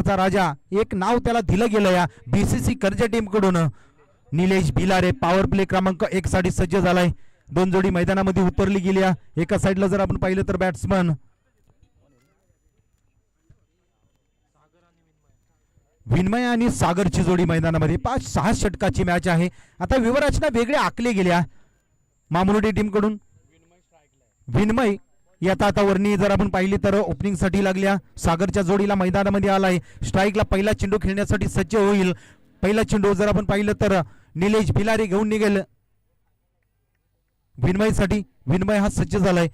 षटकांचा राजा एक नाव त्याला दिलं गेलं या बीसीसी कर्ज टीम कडून. निलेश भिलारे पॉवर प्ले क्रमांक 1 साठी सज्ज झालाय. दोन जोडी मैदानामध्ये उतरली गेली. एका साईडला जर आपण पाहिलं तर बॅट्समन विन्मय आणि सागरची जोडी मैदानामध्ये 5-6 षटकाची मॅच आहे. आता विवरचना वेगळे आखले गेल्या मामुर्डी टीम कडून. विन्मय यात आता वरणी जर आपण पाहिली तर ओपनिंग साठी लागल्या. सागरच्या जोडीला मैदानामध्ये आलाय. स्ट्राईकला पहिला चेंडू खेळण्यासाठी सज्ज होईल. पहिला चेंडू जर आपण पाहिलं तर निलेश भिलारे घेऊन निघेल विन्मय साठी. विन्मय हा सज्ज झालाय.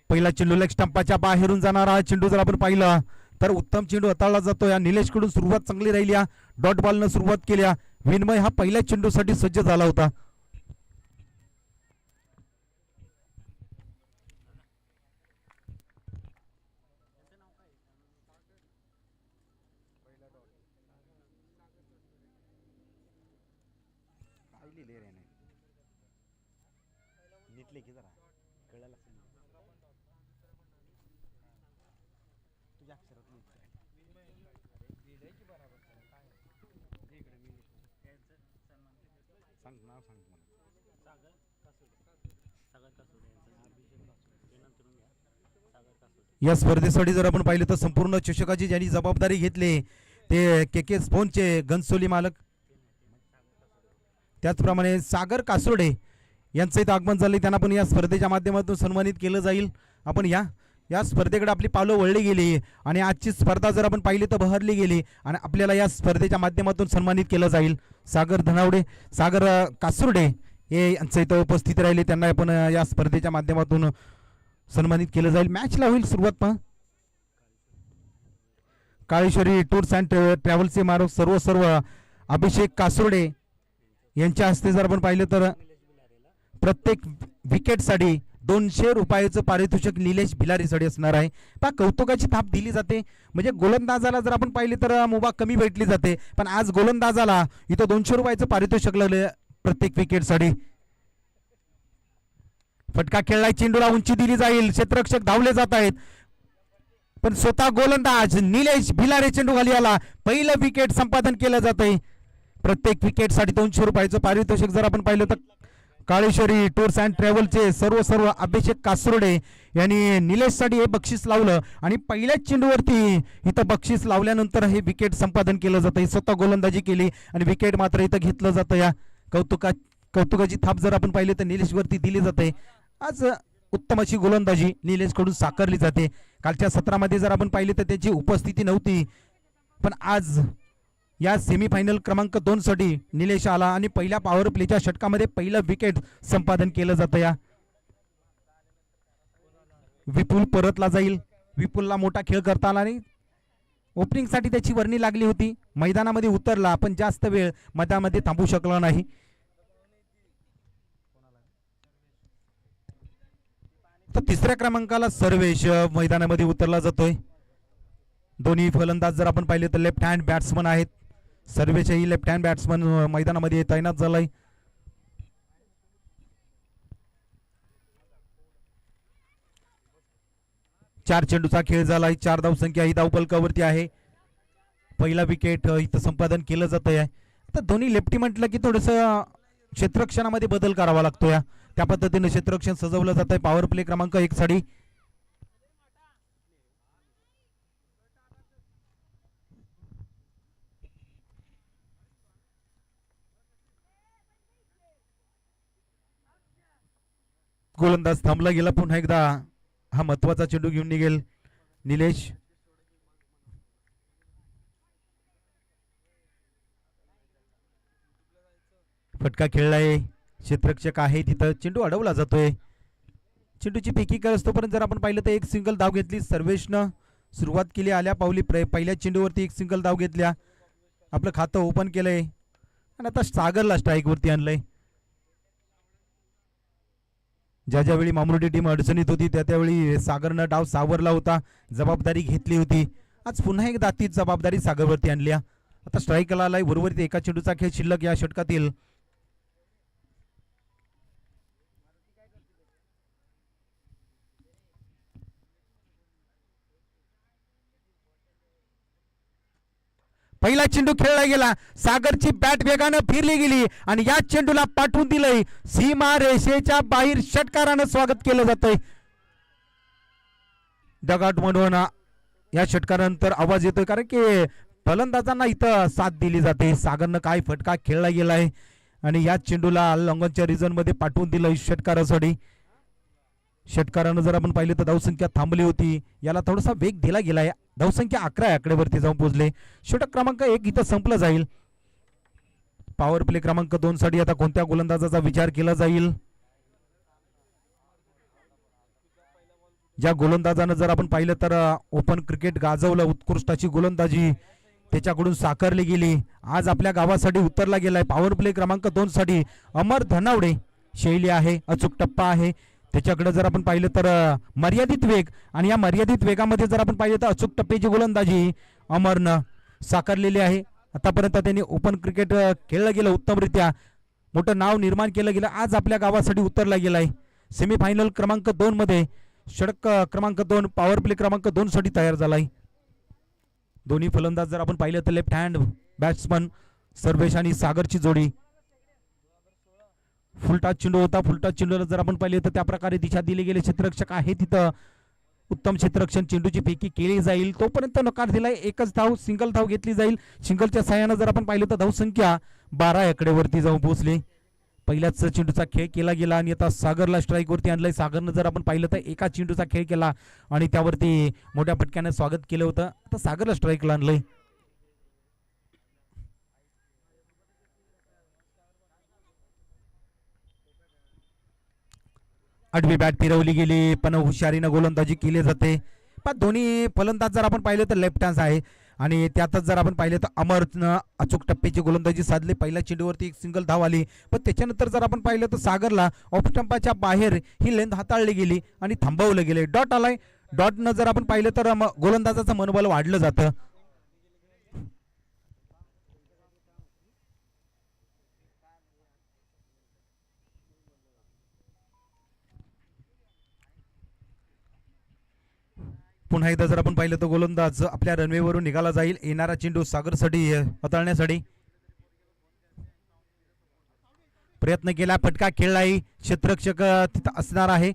पहिला चेंडू लेग स्टंपाच्या बाहेरून जाणारा चेंडू जर आपण पाहिला तर उत्तम चेंडू हाताळला जातो. या निलेश कडून सुरुवात चांगली राहिली. डॉट बॉल न सुरुवात केल्या. विन्मय हा पहिल्या चेंडूसाठी सज्ज झाला होता. या स्पर्धेसाठी जर आपण पाहिलं तर संपूर्ण चषकाची ज्यांनी जबाबदारी घेतली ते के स्पोनचे गनसोली मालक, त्याचप्रमाणे सागर कासोडे यांचं इथं आगमन झाले. त्यांना पण या स्पर्धेच्या माध्यमातून सन्मानित केलं जाईल. आपण या स्पर्धेकडे आपली पावलं वळली गेली आणि आजची स्पर्धा जर आपण पाहिली तर बहरली गेली आणि आपल्याला या स्पर्धेच्या माध्यमातून सन्मानित केलं जाईल. सागर धनावडे, सागर कासुर्डे हे यांचं इथं उपस्थित राहिले. त्यांना आपण या स्पर्धेच्या माध्यमातून सन्मानित केलं जाईल. मॅचला होईल सुरुवात. पहा काळेश्वरी टूर्स अँड ट्रॅव्हल्सचे मालक सर्व अभिषेक कासुर्डे यांच्या हस्ते जर आपण पाहिलं तर प्रत्येक विकेटसाठी 200 रुपयाचं पारितोषिक निलेश भिलारेसाठी असणार आहे. पहा कौतुकाची थाप दिली जाते. म्हणजे गोलंदाजाला जर आपण पाहिले तर मुभा कमी भेटली जाते, पण आज गोलंदाजाला इथं 200 रुपयाचं पारितोषिक लागले प्रत्येक विकेटसाठी. फटका खेळलाय. चेंडूला उंची दिली जाईल. क्षेत्ररक्षक धावले जात आहेत, पण स्वतः गोलंदाज निलेश भिलारे चेंडू खाली आला. पहिलं विकेट संपादन केलं जात आहे. प्रत्येक विकेटसाठी 200 रुपयाचं पारितोषिक जर आपण पाहिलं तर काळेश्वरी टूर्स अँड ट्रॅव्हलचे सर्व अभिषेक कासुर्डे यांनी निलेशसाठी हे बक्षीस लावलं आणि पहिल्याच चेंडूवरती इथं बक्षीस लावल्यानंतर हे विकेट संपादन केलं जातं. स्वतः गोलंदाजी केली आणि विकेट मात्र इथं घेतलं जातं. या कौतुकाची थाप जर आपण पाहिली तर निलेशवरती दिली जाते. आज उत्तम अशी गोलंदाजी निलेशकडून साकारली जाते. कालच्या सत्रामध्ये जर आपण पाहिली तर त्याची उपस्थिती नव्हती, पण आज या सेमीफायनल क्रमांक 2 साठी निलेश आला आणि पहिल्या पॉवर प्लेच्या षटकामध्ये पहिलं विकेट संपादन केलं जातं. या विपुल परतला जाईल. विपुलला मोठा खेळ करता आला नाही. ओपनिंगसाठी त्याची वर्णी लागली होती. मैदानामध्ये उतरला पण जास्त वेळ मैदानामध्ये थांबू शकला नाही. तर तिसऱ्या क्रमांकाला सर्वेश मैदानामध्ये उतरला जातोय. दोन्ही फलंदाज जर आपण पाहिले तर लेफ्ट हँड बॅट्समन आहेत. सर्वेशही लेफ्ट हँड बॅट्समन मैदानामध्ये तैनात झालाय. चार चेंडूचा खेळ झालाय. 4 धावसंख्या ही धावफलकावरती आहे. पहिला विकेट इथं संपादन केलं जात आहे. आता दोन्ही लेफ्टी म्हटलं की थोडस क्षेत्ररक्षणामध्ये बदल करावा लागतो. या त्या पद्धतीने क्षेत्ररक्षण सजवलं जात आहे पॉवर प्ले क्रमांक 1 साठी. गोलंदाज थांबला गेला. पुन्हा एकदा हा महत्वाचा चेंडू घेऊन निघेल निलेश. फटका खेळलाय. क्षेत्ररक्षक आहे तिथं. चेंडू अडवला जातोय. चेंडूची पेकी कर असतोपर्यंत जर आपण पाहिलं तर एक सिंगल धाव घेतली. सर्वेशनं सुरुवात केली. आल्या पावली पहिल्या चेंडूवरती एक सिंगल धाव घेतल्या. आपलं खातं ओपन केलंय आणि आता सागरला स्ट्राईक वरती आणलंय. ज्या ज्यावेळी मामुर्डी टीम अडचणीत होती त्यावेळी सागरनं डाव सावरला होता, जबाबदारी घेतली होती. आज पुन्हा एकदा तीच जबाबदारी सागरवरती आणली. आता स्ट्राईकला आलाय. उर्वरित एका चेंडूचा खेळ शिल्लक या षटकातील. पहिला चेंडू खेळला गेला, सागरची बॅट वेगानं फिरली गेली आणि या चेंडूला पाठवून दिलंय सीमा रेषेच्या बाहेर. षटकारानं स्वागत केलं जातंय. डगआउट म्हणून या षटकारानंतर आवाज येतोय, कारण की फलंदाजांना इथं साथ दिली जाते. सागरनं काय फटका खेळला गेलाय आणि या चेंडूला लॉंगॉनच्या रिझन मध्ये पाठवून दिलंय षटकारासाठी. षटकारानं जर आपण पाहिलं तर धावसंख्या थांबली होती, याला थोडासा वेग दिला गेलाय. धावसंख्या 11 आकड्यावरती जाऊन पोहोचले. षटक क्रमांक 1 इथं संपलं जाईल. पॉवर प्ले क्रमांक 2 साठी आता कोणत्या गोलंदाजाचा विचार केला जाईल? ज्या गोलंदाजानं जर आपण पाहिलं तर ओपन क्रिकेट गाजवलं, उत्कृष्टाची गोलंदाजी त्याच्याकडून साकारली गेली, आज आपल्या गावासाठी उतरला गेलाय. पॉवर प्ले क्रमांक 2 साठी अमर धनावडे. शैली आहे, अचूक टप्पा आहे त्याच्याकडे. जर आपण पाहिलं तर मर्यादित वेग, आणि या मर्यादित वेगामध्ये जर आपण पाहिलं तर अचूक टप्प्याची गोलंदाजी अमरनं साकारलेली आहे. आतापर्यंत त्यांनी ओपन क्रिकेट खेळलं गेलं उत्तमरित्या, मोठं नाव निर्माण केलं गेलं. आज आपल्या गावासाठी उतरला गेलाय. सेमीफायनल क्रमांक 2 मध्ये षटक क्रमांक 2 पॉवर प्ले क्रमांक 2 साठी तयार झालाय. दोन्ही फलंदाज जर आपण पाहिलं तर लेफ्ट हँड बॅट्समन सर्वेश आणि सागरची जोडी. फुलटाच चेंडू होता. फुलटाच चेंडूला जर आपण पाहिले तर त्या प्रकारे दिशा दिली गेली. क्षेत्ररक्षक आहे तिथं उत्तम क्षेत्ररक्षण. चेंडूची फेकी केली जाईल, तोपर्यंत नकार दिलाय. एकच धाव, सिंगल धाव घेतली जाईल. सिंगलच्या सहाय्यानं जर आपण पाहिलं तर धावसंख्या 12 आकड्यावरती जाऊन पोहोचली. पहिल्याच चेंडूचा खेळ केला गेला आणि आता सागरला स्ट्राईक वरती आणलंय. सागरनं जर आपण पाहिलं तर एका चेंडूचा खेळ केला आणि त्यावरती मोठ्या फटक्याने स्वागत केलं होतं. आता सागरला स्ट्राईकला आणलंय. आडवी बॅट फिरवली गेली, पण हुशारीनं गोलंदाजी केली जाते. पण दोन्ही फलंदाज जर आपण पाहिलं तर लेफ्ट हँड आहे आणि त्यातच जर आपण पाहिलं तर अमरनं अचूक टप्प्याची गोलंदाजी साधली. पहिल्या चेंडूवरती एक सिंगल धाव आली, पण त्याच्यानंतर जर आपण पाहिलं तर सागरला ऑफ स्टंपाच्या बाहेर ही लेंथ हाताळली गेली आणि थांबवलं गेले. डॉट आलाय. डॉटनं जर आपण पाहिलं तर गोलंदाजाचं मनोबल वाढलं जातं. पुन्हा एकदा जर आपण पाहिलं तर गोलंदाज आपल्या रनवेवरून निघाला जाईल. येणारा चेंडू सागरसाठी हाताळण्यासाठी प्रयत्न केला, फटका खेळलाही. क्षेत्ररक्षक तिथं असणार आहे,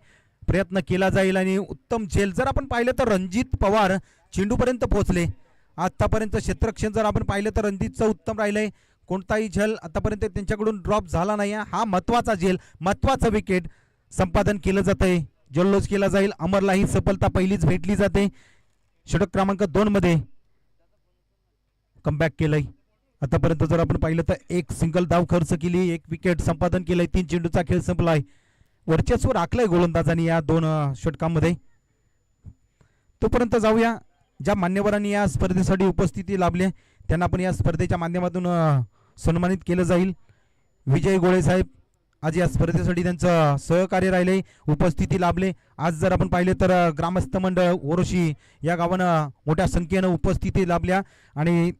प्रयत्न केला जाईल आणि उत्तम झेल. जर आपण पाहिलं तर रणजित पवार चेंडूपर्यंत पोहोचले. आतापर्यंत क्षेत्ररक्षण जर आपण पाहिलं तर रणजितचं उत्तम राहिलंय. कोणताही झेल आतापर्यंत त्यांच्याकडून ड्रॉप झाला नाही. हा महत्वाचा झेल, महत्वाचं विकेट संपादन केलं जातंय. जल्लोष केला जाईल. अमरला ही सफलता पहिलीच भेटली जाते. षटक क्रमांक 2 मध्ये कमबॅक केलंय. आतापर्यंत जर आपण पाहिलं तर एक सिंगल धाव खर्च केली, एक विकेट संपादन केलंय. 3 चेंडूचा खेळ संपलाय. वर्चस्व राखलंय गोलंदाजांनी या 2 षटकांमध्ये. तोपर्यंत जाऊया, ज्या मान्यवरांनी या स्पर्धेसाठी उपस्थिती लाभली त्यांना आपण या स्पर्धेच्या माध्यमातून सन्मानित केलं जाईल. विजय गोळे साहेब आज या स्पर्धेसाठी त्यांचं सहकार्य राहिले, उपस्थिती लाभले. आज जर आपण पाहिले तर ग्रामस्थ मंडळ ओरोशी या गावानं मोठ्या संख्येनं उपस्थिती लाभल्या. आणि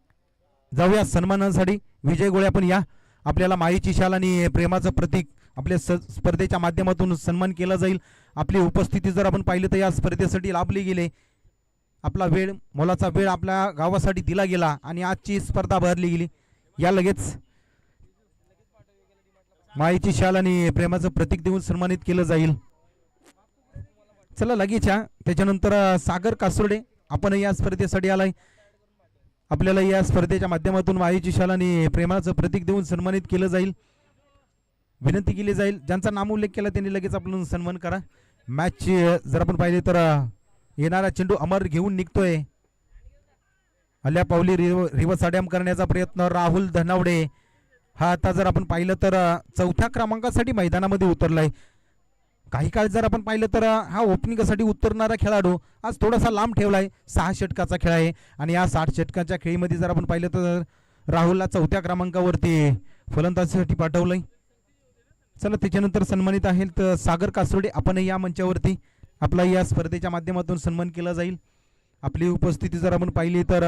जाऊया सन्मानासाठी. विजय गोळे आपण या. आपल्याला माईची शाल आणि प्रेमाचं प्रतीक आपल्या स्पर्धेच्या माध्यमातून सन्मान केला जाईल. आपली उपस्थिती जर आपण पाहिली तर या स्पर्धेसाठी लाभली गेले. आपला वेळ, मोलाचा वेळ आपल्या गावासाठी दिला गेला आणि आजची स्पर्धा भरली गेली. या लगेच माईची शाल आणि प्रेमाचं प्रतीक देऊन सन्मानित केलं जाईल. चला लगेच या. त्याच्यानंतर सागर कासुर्डे आपण या स्पर्धेसाठी आलाय. आपल्याला या स्पर्धेच्या माध्यमातून माईची शाल आणि प्रेमाचं प्रतीक देऊन सन्मानित केलं जाईल. विनंती केली जाईल, ज्यांचा नामोल्लेख केला त्यांनी लगेच आपण सन्मान करा. मॅचची जर आपण पाहिले तर येणारा चेंडू अमर घेऊन निघतोय. हल्ल्या पावली रिव्हर्स अडॅम करण्याचा प्रयत्न राहुल धनावडे. हा आता जर आपण पाहिलं तर 4थ्या क्रमांकासाठी मैदानामध्ये उतरलाय. काही काळ जर आपण पाहिलं तर हा ओपनिंगसाठी उतरणारा खेळाडू आज थोडासा लांब ठेवलाय. 6 षटकाचा खेळ आहे आणि या 60 षटकाच्या खेळीमध्ये जर आपण पाहिलं तर राहुलला 4थ्या क्रमांकावरती फलंदाजीसाठी पाठवलंय. चला त्याच्यानंतर सन्मानित आहे तर सागर कासोडे आपण या मंचावरती आपला या स्पर्धेच्या माध्यमातून सन्मान केला जाईल. आपली उपस्थिती जर आपण पाहिली तर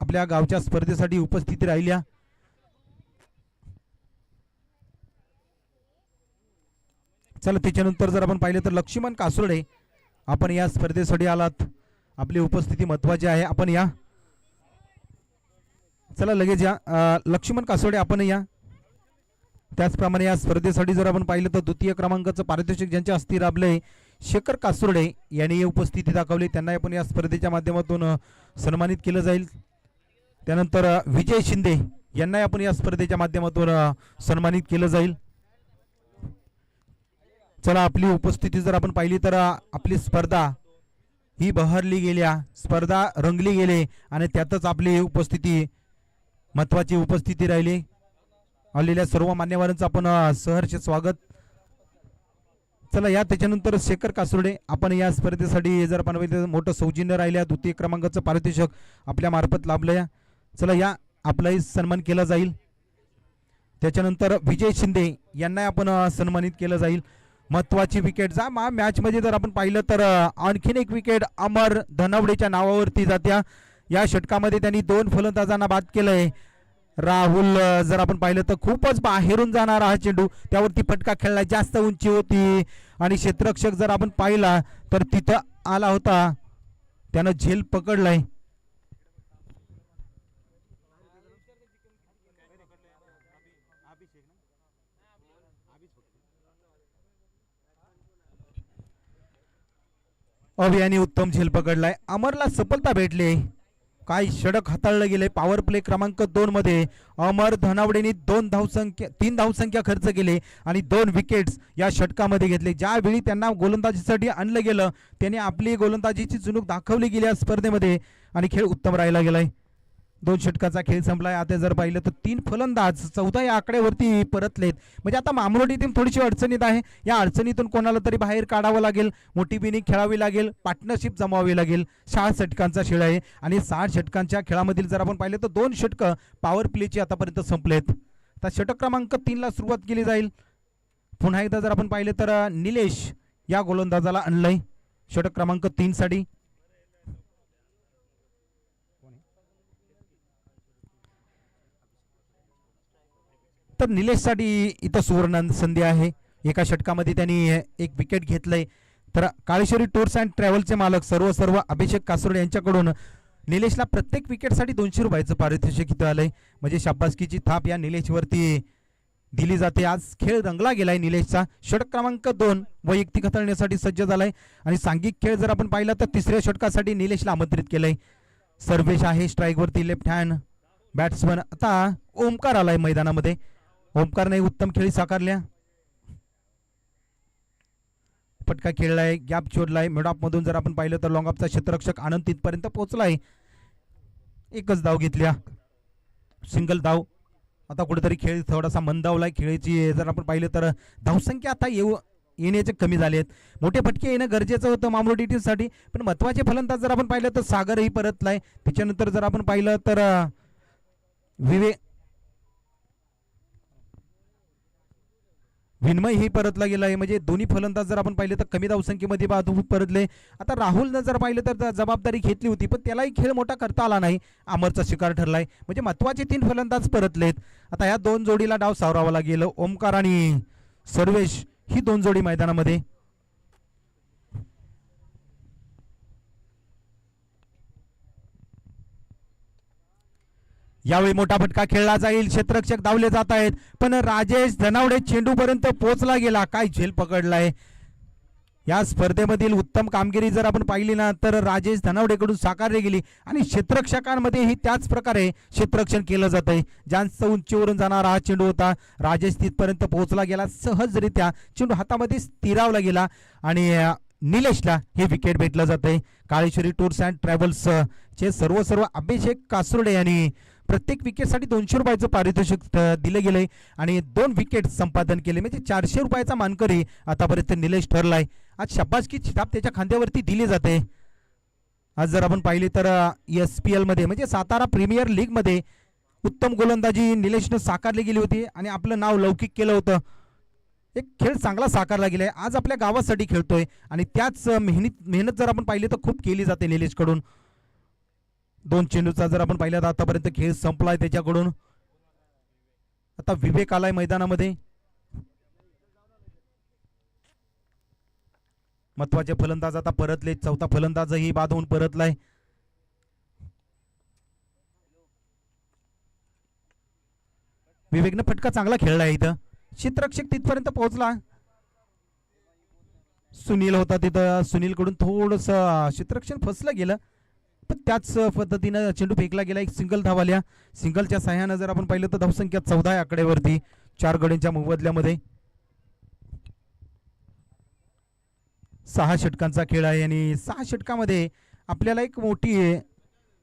आपल्या गावच्या स्पर्धेसाठी उपस्थिती राहिल्या. चला त्याच्यानंतर जर आपण पाहिलं तर लक्ष्मण कासोडे आपण या स्पर्धेसाठी आलात. आपली उपस्थिती महत्वाची आहे. आपण या. चला लगेच या लक्ष्मण कासोडे आपण या. त्याचप्रमाणे या स्पर्धेसाठी जर आपण पाहिलं तर द्वितीय क्रमांकाचं पारितोषिक ज्यांच्या हस्ती राबले शेखर कासुर्डे यांनी उपस्थिती दाखवली, त्यांना आपण या स्पर्धेच्या माध्यमातून सन्मानित केलं जाईल. त्यानंतर विजय शिंदे यांना आपण या स्पर्धेच्या माध्यमातून सन्मानित केलं जाईल. चला आपली उपस्थिती जर आपण पाहिली तर आपली स्पर्धा ही बहरली गेल्या, स्पर्धा रंगली गेले आणि त्यातच आपली उपस्थिती महत्वाची उपस्थिती राहिली. आलेल्या सर्व मान्यवरांचं आपण सहर्ष स्वागत. चला या त्याच्यानंतर शेखर कासुर्डे आपण या स्पर्धेसाठी जर आपण मोठं सौजन्य राहिल्या, द्वितीय क्रमांकाचं पारितोषिक आपल्या मार्फत लाभलं. चला या आपलाही सन्मान केला जाईल. त्याच्यानंतर विजय शिंदे यांना आपण सन्मानित केलं जाईल. महत्वाची विकेट जा मॅच मध्ये जर आपण पाहिलं तर आणखीन एक विकेट अमर धनवडेच्या नावावरती जात्या. या षटकामध्ये त्यांनी 2 फलंदाजांना बाद केलंय. राहुल जर आपण पाहिलं तर खूपच बाहेरून जाणारा हा चेंडू, त्यावरती फटका खेळला, जास्त उंची होती आणि क्षेत्ररक्षक जर आपण पाहिला तर तिथं आला होता, त्यानं झेल पकडलाय. अभियानी उत्तम झेल पकडलाय. अमरला सफलता भेटली. काय षटक हाताळलं गेले. पॉवर प्ले क्रमांक 2 मध्ये अमर धनावडेंनी 3 धावसंख्या खर्च केले आणि 2 विकेट्स या षटकामध्ये घेतले. ज्यावेळी त्यांना गोलंदाजीसाठी आणलं गेलं त्यांनी आपली गोलंदाजीची चुणूक दाखवली गेली या स्पर्धेमध्ये आणि खेळ उत्तम राहायला गेलाय. 2 षटकाचा खेळ संपलाय. आता जर पाहिलं तर 3 फलंदाज 14 या आकड्यावरती परतलेत. म्हणजे आता मामरोडी टीम थोडीशी अडचणीत आहे. या अडचणीतून कोणाला तरी बाहेर काढावं लागेल, मोठी बिनिंग खेळावी लागेल, पार्टनरशिप जमावी लागेल. 6 षटकांचा खेळ आहे आणि 6 षटकांच्या खेळामधील जर आपण पाहिलं तर 2 षटकं पॉवर प्लेची आतापर्यंत संपलेत. आता षटक क्रमांक 3 ला सुरुवात केली जाईल. पुन्हा एकदा जर आपण पाहिलं तर निलेश या गोलंदाजाला आणलंय षटक क्रमांक 3 साठी. तर निलेशसाठी इथं सुवर्ण संधी आहे. एका षटकामध्ये त्यांनी 1 विकेट घेतलंय. तर काळेश्वरी टूर्स अँड ट्रॅव्हलचे मालक सर्व अभिषेक कासोडे यांच्याकडून निलेशला प्रत्येक विकेटसाठी 200 रुपयाचं पारितोषिक इथं आलंय. म्हणजे शाबासकीची थाप या निलेशवरती दिली जाते. आज खेळ रंगला गेलाय निलेशचा. षटक क्रमांक 2 वैयक्तिक हाताळण्यासाठी सज्ज झालाय आणि सांघिक खेळ जर आपण पाहिला तर 3ऱ्या षटकासाठी निलेशला आमंत्रित केलंय. सर्वेश आहे स्ट्राईकवरती, लेफ्ट हँड बॅट्समन. आता ओमकार आलाय मैदानामध्ये. ओमकारने उत्तम खेळी साकारल्या. फटका खेळलाय, गॅप शोधलाय. मिडऑफ मधून जर आपण पाहिलं तर लॉंग ऑफचा क्षेत्ररक्षक आनंद तिथपर्यंत पोहोचलाय. एकच धाव घेतल्या, सिंगल धाव. आता कुठेतरी खेळ थोडासा मंदावलाय. खेळाची जर आपण पाहिलं तर धावसंख्या आता येण्याचे कमी झाले आहेत. मोठे फटके येणं गरजेचं होतं मामरोडी टीमसाठी, पण महत्वाचे फलंदाज जर आपण पाहिलं तर सागरही परतलाय. त्याच्यानंतर जर आपण पाहिलं तर विनमय ही परतला गेलाय. म्हणजे दोन्ही फलंदाज जर आपण पाहिले तर कमी धावसंख्येमध्ये परतले. आता राहुलनं जर पाहिलं तर जबाबदारी घेतली होती पण त्यालाही खेळ मोठा करता आला नाही. अमरचा शिकार ठरलाय. म्हणजे महत्वाचे 3 फलंदाज परतलेत. आता या 2 जोडीला डाव सावरावा लागेल. ओमकार आणि सर्वेश ही 2 जोडी मैदानामध्ये. यावेळी मोठा फटका खेळला जाईल. क्षेत्ररक्षक धावले जात आहेत पण राजेश धनावडे चेंडू पर्यंत पोहोचला गेला. काय झेल पकडलाय. या स्पर्धेमधील उत्तम कामगिरी जर आपण पाहिली ना तर राजेश धनावडेकडून साकारली गेली आणि क्षेत्ररक्षकांमध्येही त्याच प्रकारे क्षेत्ररक्षण केलं जात आहे. जास्त उंचीवरून जाणारा हा चेंडू होता. राजेश तिथपर्यंत पोहोचला गेला. सहजरित्या चेंडू हातामध्ये स्थिरावला गेला आणि निलेशला हे विकेट भेटलं जातंय. काळेश्वरी टूर्स अँड ट्रॅव्हल्स चे सर्व अभिषेक कासुर्डे यांनी प्रत्येक विकेटसाठी 200 रुपयाचं पारितोषिक दिले गेले आणि 2 विकेट संपादन केले. म्हणजे 400 रुपयाचा मानकरी आतापर्यंत निलेश ठरलाय. आज शाबासकीची थाप त्याच्या खांद्यावरती दिली जाते. आज जर आपण पाहिली तर SPL मध्ये म्हणजे सातारा प्रीमियर लीग मध्ये उत्तम गोलंदाजी निलेशनं साकारली गेली होती आणि आपलं नाव लौकिक केलं होतं. एक खेळ चांगला साकारला गेलाय. आज आपल्या गावासाठी खेळतोय आणि त्याच मेहनत जर आपण पाहिली तर खूप केली जाते निलेशकडून. 2 चेंडूचा जर आपण पाहिलं तर आतापर्यंत खेळ संपलाय त्याच्याकडून. आता विवेक आलाय मैदानामध्ये. महत्वाचे फलंदाज आता परतले. 4था फलंदाजही बाद होऊन परतलाय. विवेकनं फटका चांगला खेळला इथं, क्षेत्ररक्षक तिथपर्यंत पोहोचला. सुनील होता तिथं, सुनीलकडून थोडस क्षेत्ररक्षण फसलं गेलं, पण त्याच पद्धतीनं चेंडू फेकला गेला. एक सिंगल धाव आल्या. सिंगलच्या सहाय्यानं जर आपण पाहिलं तर धावसंख्या 14 आहे आकड्यावरती 4 गड्यांच्या मोबदल्यामध्ये. 6 षटकांचा खेळ आहे आणि 6 षटकामध्ये आपल्याला एक मोठी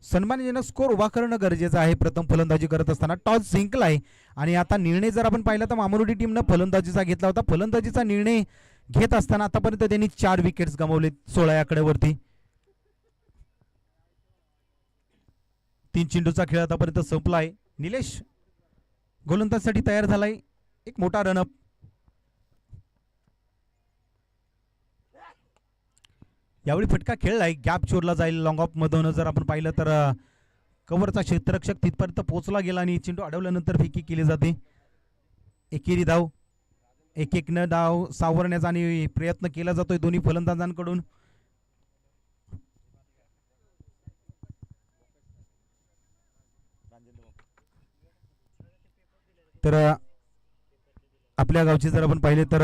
सन्मानजनक स्कोर उभा करणं गरजेचं आहे. प्रथम फलंदाजी करत असताना टॉस जिंकलाय आणि आता निर्णय जर आपण पाहिला तर मामुर्डी टीमनं फलंदाजीचा घेतला होता. फलंदाजीचा निर्णय घेत असताना आतापर्यंत त्यांनी 4 विकेट्स गमावले 16 आकड्यावरती. 3 चेंडूचा खेळ आतापर्यंत संपलाय. निलेश गोलंदाजीसाठी तयार झालाय. एक मोठा रनअप. यावेळी फटका खेळलाय, गॅप चोरला जाईल लॉंग ऑफ मधून. जर आपण पाहिलं तर कव्हरचा क्षेत्ररक्षक तिथपर्यंत पोहोचला गेला आणि चेंडू अडवल्यानंतर फेकी केली जाते. एकेरी धाव, एक न धाव सावरण्याचा आणि प्रयत्न केला जातोय दोन्ही फलंदाजांकडून. तर आपल्या गावचे जर आपण पाहिले तर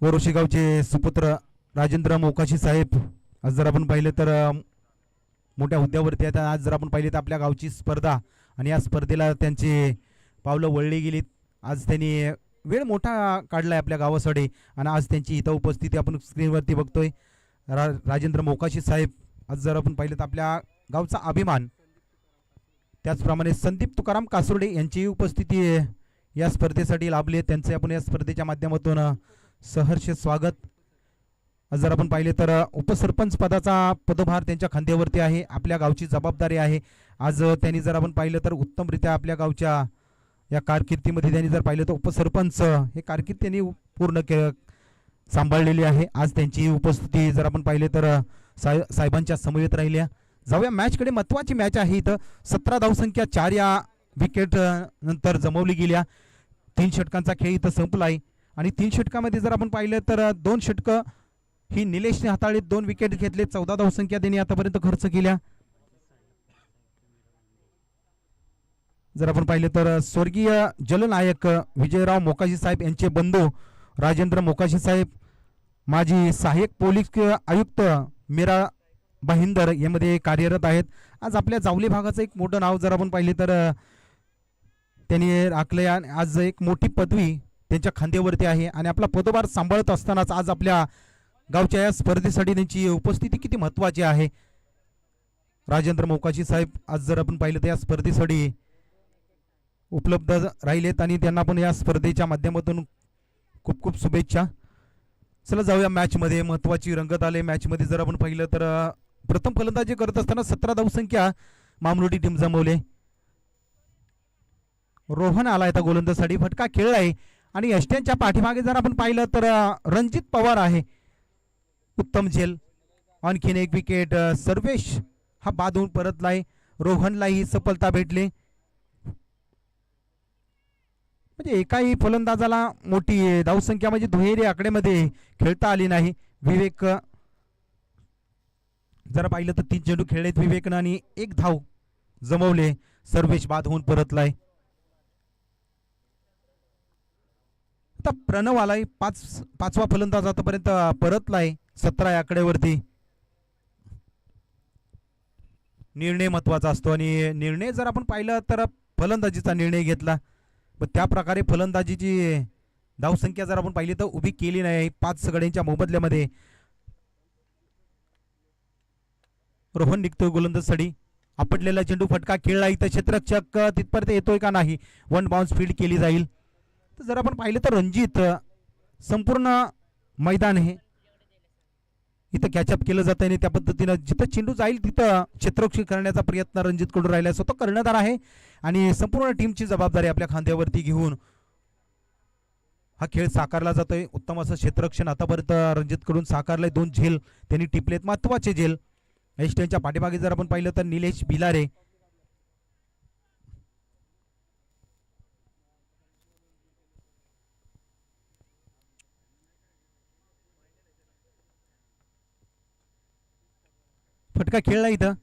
वरोशी गावचे सुपुत्र राजेंद्र मोकाशी साहेब आज जर आपण पाहिलं तर मोठ्या हुद्द्यावरती आहेत. आज जर आपण पाहिले तर आपल्या गावची स्पर्धा आणि या स्पर्धेला त्यांची पावलं वळली गेलीत. आज त्यांनी वेळ मोठा काढलाय आपल्या गावासाठी आणि आज त्यांची इथं उपस्थिती आपण स्क्रीनवरती बघतोय. राजेंद्र मोकाशी साहेब आज जर आपण पाहिलं तर आपल्या गावचा अभिमान. त्याचप्रमाणे संदीप तुकाराम कासुर्डे यांची उपस्थिती या स्पर्धेसाठी लाभली आहे. त्यांचे आपण या स्पर्धेच्या माध्यमातून सहर्ष स्वागत. जर आपण पाहिले तर उपसरपंच पदाचा पदभार त्यांच्या खांद्यावरती आहे. आपल्या गावची जबाबदारी आहे. आज त्यांनी जर आपण पाहिलं तर उत्तमरित्या आपल्या गावच्या या कारकिर्दीमध्ये त्यांनी जर पाहिलं तर उपसरपंच हे कारकीर्द त्यांनी पूर्ण सांभाळलेली आहे. आज त्यांची उपस्थिती जर आपण पाहिले तर साहेबांच्या समवेत राहिल्या. जाऊया मॅचकडे. महत्वाची मॅच आहे इथं. 17 धावसंख्या 4 या विकेट नंतर जमवली गेल्या. 3 षटकांचा खेळ इथं संपलाय आणि 3 षटकामध्ये जर आपण पाहिलं तर 2 षटकं ही निलेशने हाताळीत, 2 विकेट घेतले. 14 धावसंख्या त्यांनी आतापर्यंत खर्च केल्या. जर आपण पाहिलं तर स्वर्गीय जलनायक विजयराव मोकाशी साहेब यांचे बंधू राजेंद्र मोकाशी साहेब, माजी सहाय्यक पोलीस आयुक्त मीरा भाईंदर यामध्ये कार्यरत आहेत. आज आपल्या जावली भागाचं एक मोठं नाव जर आपण पाहिले तर त्यांनी राखले. आज एक मोठी पदवी त्यांच्या खांद्यावरती आहे आणि आपला पदभार सांभाळत असतानाच आज आपल्या गावच्या या स्पर्धेसाठी त्यांची उपस्थिती किती महत्त्वाची आहे. राजेंद्र मोकाशी साहेब आज जर आपण पाहिलं तर या स्पर्धेसाठी उपलब्ध राहिलेत आणि त्यांना पण या स्पर्धेच्या माध्यमातून खूप खूप शुभेच्छा. चला जाऊया मॅचमध्ये. महत्त्वाची रंगत आले मॅचमध्ये. जर आपण पाहिलं तर प्रथम फलंदाजी करत असताना 17 धावसंख्या मामलोटी टीम जमवले. रोहन आला आता गोलंदाजीसाठी. फटका खेळलाय आणि यष्ट्यांच्या पाठीमागे जर आपण पाहिलं तर रणजित पवार आहे. उत्तम झेल. आणखीन एक विकेट. सर्वेश हा बाद होऊन परतलाय. रोहनलाही सफलता भेटली. म्हणजे एकाही फलंदाजाला मोठी धावसंख्या म्हणजे दुहेरी आकड्यामध्ये खेळता आली नाही. विवेक जर पाहिलं तर 3 चेंडू खेळलेत विवेकनं आणि 1 धाव जमवले. सर्वेश बाद होऊन परतलाय. आता प्रणव आलाय. पाचवा फलंदाज आतापर्यंत परतलाय 17 आकड्यावरती. निर्णय महत्वाचा असतो आणि निर्णय जर आपण पाहिलं तर फलंदाजीचा निर्णय घेतला. पण त्या प्रकारे फलंदाजीची धावसंख्या जर आपण पाहिली तर उभी केली नाही 5 गड्यांच्या मोबदल्यामध्ये. रोहन निघतोय गोलंदाजीसाठी. आपटलेला चेंडू फटका खेळला. इथं क्षेत्ररक्षक तिथपर्यंत येतोय का नाही. 1 बाउन्स फील्ड केली जाईल. तर जर आपण पाहिलं तर रणजित संपूर्ण मैदान हे इथं कॅचअप केलं जातं आणि त्या पद्धतीनं जिथं चेंडू जाईल तिथं क्षेत्ररक्षण करण्याचा प्रयत्न रणजित कडून राहिला. स्वतः कर्णधार आहे आणि संपूर्ण टीमची जबाबदारी आपल्या खांद्यावरती घेऊन हा खेळ साकारला जातोय. उत्तम असं क्षेत्ररक्षण आतापर्यंत रणजित कडून साकारलंय. 2 झेल त्यांनी टिपलेत, महत्वाचे झेल. एस्टेनच्या पाठीमागे जर आपण पाहिलं तर निलेश भिलारे. फटका खेळला इथं,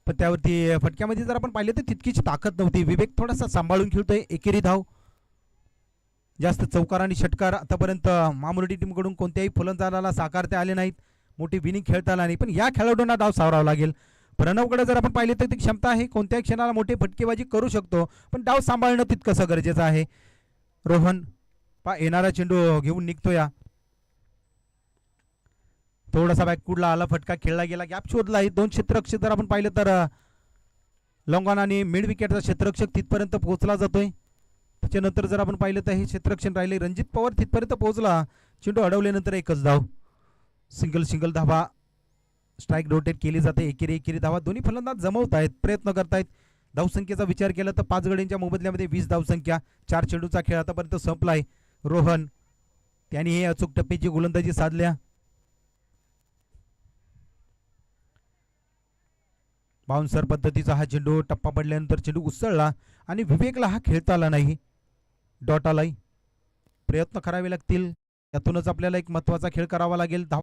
पण त्यावरती फटक्यामध्ये जर आपण पाहिलं तर तितकीच ताकद नव्हती. विवेक थोडासा सांभाळून खेळतोय. एकेरी धाव. जास्त चौकार आणि षटकार आतापर्यंत मामुर्डी टीमकडून कोणत्याही फलंदाजाला साकारता आले नाहीत. मोठी विनिंग खेळता आला नाही, पण या खेळाडूंना डाव सावरावा लागेल. प्रणवकडे जर आपण पाहिले तर ती क्षमता आहे, कोणत्याही क्षणाला मोठी फटकेबाजी करू शकतो, पण डाव सांभाळणं तितकंसं गरजेचं आहे. रोहन येणारा चेंडू घेऊन निघतोय. थोडासा बॅकफुटला आला, फटका खेळला गेला, गॅप शोधला. दोन क्षेत्ररक्षक जर आपण पाहिलं तर लॉंगॉन आणि मिड विकेटचा क्षेत्ररक्षक तिथपर्यंत पोहोचला जातोय. त्याच्यानंतर जर आपण पाहिलं तर हे क्षेत्ररक्षण राहिले. रणजित पवार तिथपर्यंत पोहोचला. चेंडू अडवल्यानंतर एकच धाव. सिंगल धावा स्ट्राईक रोटेट केली जाते. एकेरी धावा. दोन्ही फलंदाज जमवत आहेत, प्रयत्न करतायत. धावसंख्येचा विचार केला तर 5 गड्यांच्या मोबदल्यामध्ये 20 धावसंख्या. 4 चेंडूचा खेळ आतापर्यंत संपलाय. रोहन त्यांनी हे अचूक टप्प्याची गोलंदाजी साधल्या. बाउन्सर पद्धतीचा हा चेंडू, टप्पा पडल्यानंतर चेंडू उसळला आणि विवेकला हा खेळता आला नाही. डॉट आलाय. प्रयत्न करावे लागतील. यातूनच आपल्याला एक महत्त्वाचा खेळ करावा लागेल. धाव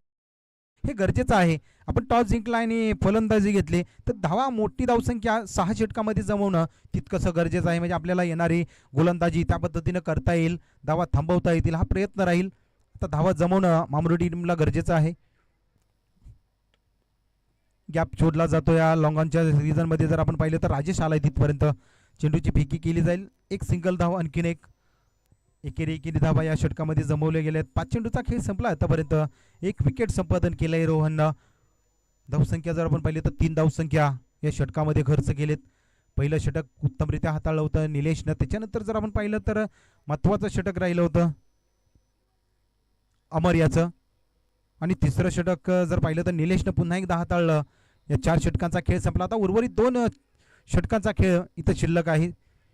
हे गरजेचं आहे. आपण टॉस जिंकला आणि फलंदाजी घेतली तर धावा, मोठी धावसंख्या 6 षटकामध्ये जमवणं तितकंसं गरजेचं आहे. म्हणजे आपल्याला येणारी गोलंदाजी त्या पद्धतीनं करता येईल, धावा थांबवता येतील, हा प्रयत्न राहील. आता धावा जमवणं मामुर्डी टीमला गरजेचं आहे. गॅप शोधला जातो. या लॉंगॉनच्या रिजनमध्ये जर आपण पाहिलं तर राजेश आलाय तिथपर्यंत. चेंडूची फेकी केली जाईल. एक सिंगल धाव, आणखीन एक. एकेरी धावा या षटकामध्ये जमवले गेले. 5 चेंडूचा खेळ संपला आतापर्यंत. 1 विकेट संपादन केलंय रोहननं. धावसंख्या जर आपण पाहिली तर 3 धावसंख्या या षटकामध्ये खर्च केलेत. पहिलं षटक उत्तमरित्या हाताळलं होतं निलेशनं. त्याच्यानंतर जर आपण पाहिलं तर महत्त्वाचं षटक राहिलं होतं अमर याचं. आणि तिसरं षटक जर पाहिलं तर निलेशनं पुन्हा एकदा हाताळलं. या 4 षटकांचा खेळ संपला. आता उर्वरित 2 षटकांचा खेळ इथं शिल्लक आहे.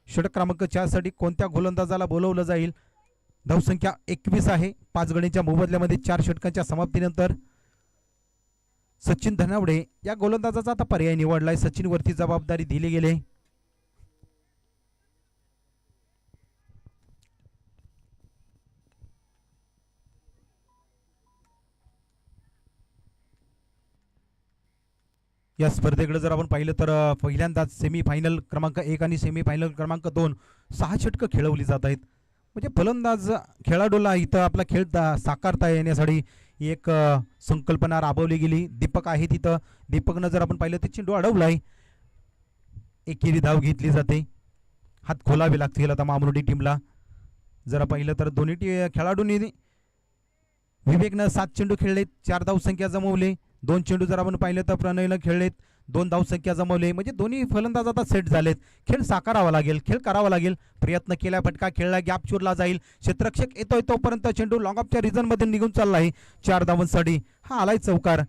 षटक क्रमांक 4 साठी कोणत्या गोलंदाजाला बोलवलं जाईल. धावसंख्या 21 आहे. 5 गड्यांच्या मोबदल्यामध्ये 4 षटकांच्या समाप्तीनंतर सचिन धनावडे या गोलंदाजाचा आता पर्याय निवडलाय. सचिन वरती जबाबदारी दिली गेली. या स्पर्धेकडे जर आपण पाहिलं तर पहिल्यांदाच सेमीफायनल क्रमांक 1 आणि सेमीफायनल क्रमांक 2 6 षटकं खेळवली जात आहेत. म्हणजे फलंदाज खेळाडूला इथं आपला खेळ साकारता येण्यासाठी एक संकल्पना राबवली गेली. दीपक आहे तिथं. दीपकनं जर आपण पाहिलं तर चेंडू अडवलाय. एकेरी धाव घेतली जाते. हात खोलावे लागतील आता मामुर्डी टीमला. जरा पाहिलं तर दोन्ही खेळाडूंनी विवेकनं 7 चेंडू खेळलेत, 4 धावसंख्या जमवले. 2 चेंडू जर आपण पाहिलं तर प्रणयनं खेळलेत, 2 धावसंख्या जमवले. म्हणजे दोन्ही फलंदाज आता सेट झालेत. खेळ साकारावा लागेल, खेळ करावा लागेल. प्रयत्न केला, फटका खेळला, गॅप चुरला जाईल. क्षेत्ररक्षक येतोय तोपर्यंत चेंडू लॉंग ऑफच्या रिझनमध्ये निघून चालला आहे. 4 धावांसाठी हा आलाय चौकार.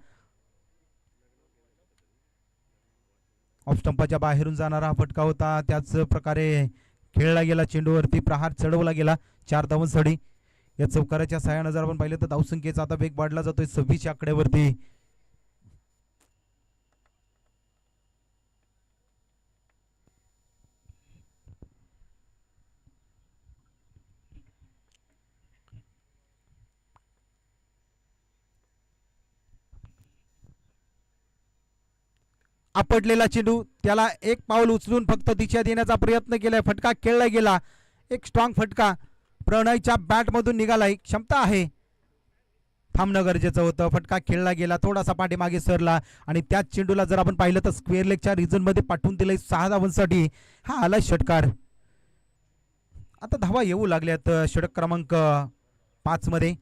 ऑफ स्टंपाच्या बाहेरून जाणारा हा फटका होता. त्याच प्रकारे खेळला गेला. चेंडूवरती प्रहार चढवला गेला. 4 धावांसाठी या चौकाराच्या सहाय्यानं जर आपण पाहिलं तर धावसंख्येचा आता वेग वाढला जातोय 26 आकड्यावरती. आपटलेला चेंडू, त्याला एक पाऊल उचलून फक्त दिशा देण्याचा प्रयत्न केलाय. फटका खेळला गेला. एक स्ट्रॉंग फटका प्रणयच्या बॅटमधून निघालाय. क्षमता आहे, थांबणं गरजेचं होतं. फटका खेळला गेला, थोडासा पाठीमागे सरला आणि त्याच चेंडूला जर आपण पाहिलं तर स्क्वेअर लेगच्या रिजनमध्ये पाठवून दिलंय 6 धावांसाठी. हा आलाय षटकार. आता धावा येऊ लागल्यात षटक क्रमांक 5 मध्ये.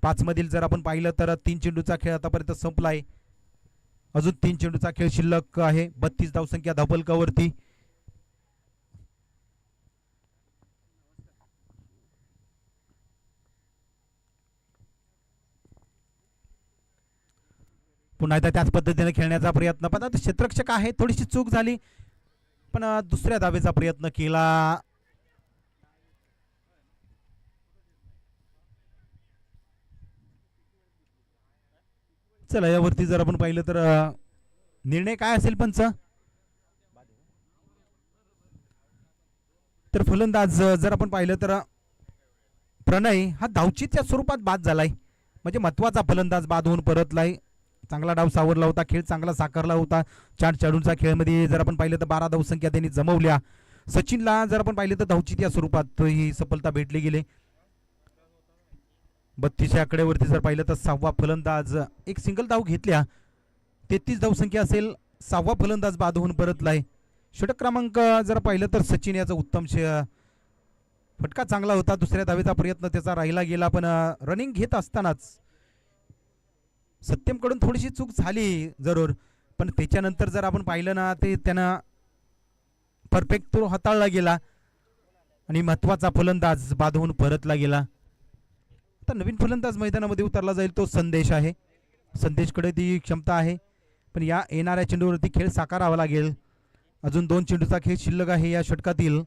5 मधील जर आपण पाहिलं तर 3 चेंडूचा खेळ आतापर्यंत संपलाय. अजून 3 चेंडूचा खेळ शिल्लक आहे. 32 धावसंख्या धावफलकावरती. पुन्हा एकदा त्याच पद्धतीने खेळण्याचा प्रयत्न, पण आता क्षेत्ररक्षक आहे, थोडीशी चूक झाली, पण दुसऱ्या धावेचा प्रयत्न केला. चला यावरती जर आपण पाहिलं तर निर्णय काय असेल पंच. तर फलंदाज जर आपण पाहिलं तर प्रणय हा धावचीच्या स्वरूपात बाद झालाय. म्हणजे महत्वाचा फलंदाज बाद होऊन परतलाय. चांगला डाव सावरला होता, खेळ चांगला साकारला होता. 4 चेंडूंचा खेळमध्ये जर आपण पाहिलं तर 12 धावसंख्या त्यांनी जमवल्या. सचिनला जर आपण पाहिलं तर धावचित या स्वरूपात ही सफलता भेटली गेली. 32 आकड्यावरती जर पाहिलं तर 6वा फलंदाज एक सिंगल धाव घेतल्या. 33 धावसंख्या असेल. 6वा फलंदाज बाद होऊन परतलाय. षटक क्रमांक जर पाहिलं तर सचिन याचा उत्तम फटका चांगला होता. दुसऱ्या धावेचा प्रयत्न त्याचा राहिला गेला, पण रनिंग घेत असतानाच सत्यमकडून थोडीशी चूक झाली जरूर, पण त्याच्यानंतर जर आपण पाहिलं ना ते त्यांना परफेक्ट तो हाताळला गेला आणि महत्वाचा फलंदाज बाद होऊन परतला गेला. आता नवीन फलंदाज मैदानामध्ये उतरला जाईल, तो संदेश आहे. संदेशकडे ती क्षमता आहे, पण या येणाऱ्या चेंडूवरती खेळ साकारावा लागेल. अजून 2 चेंडूचा खेळ शिल्लक आहे या षटकातील.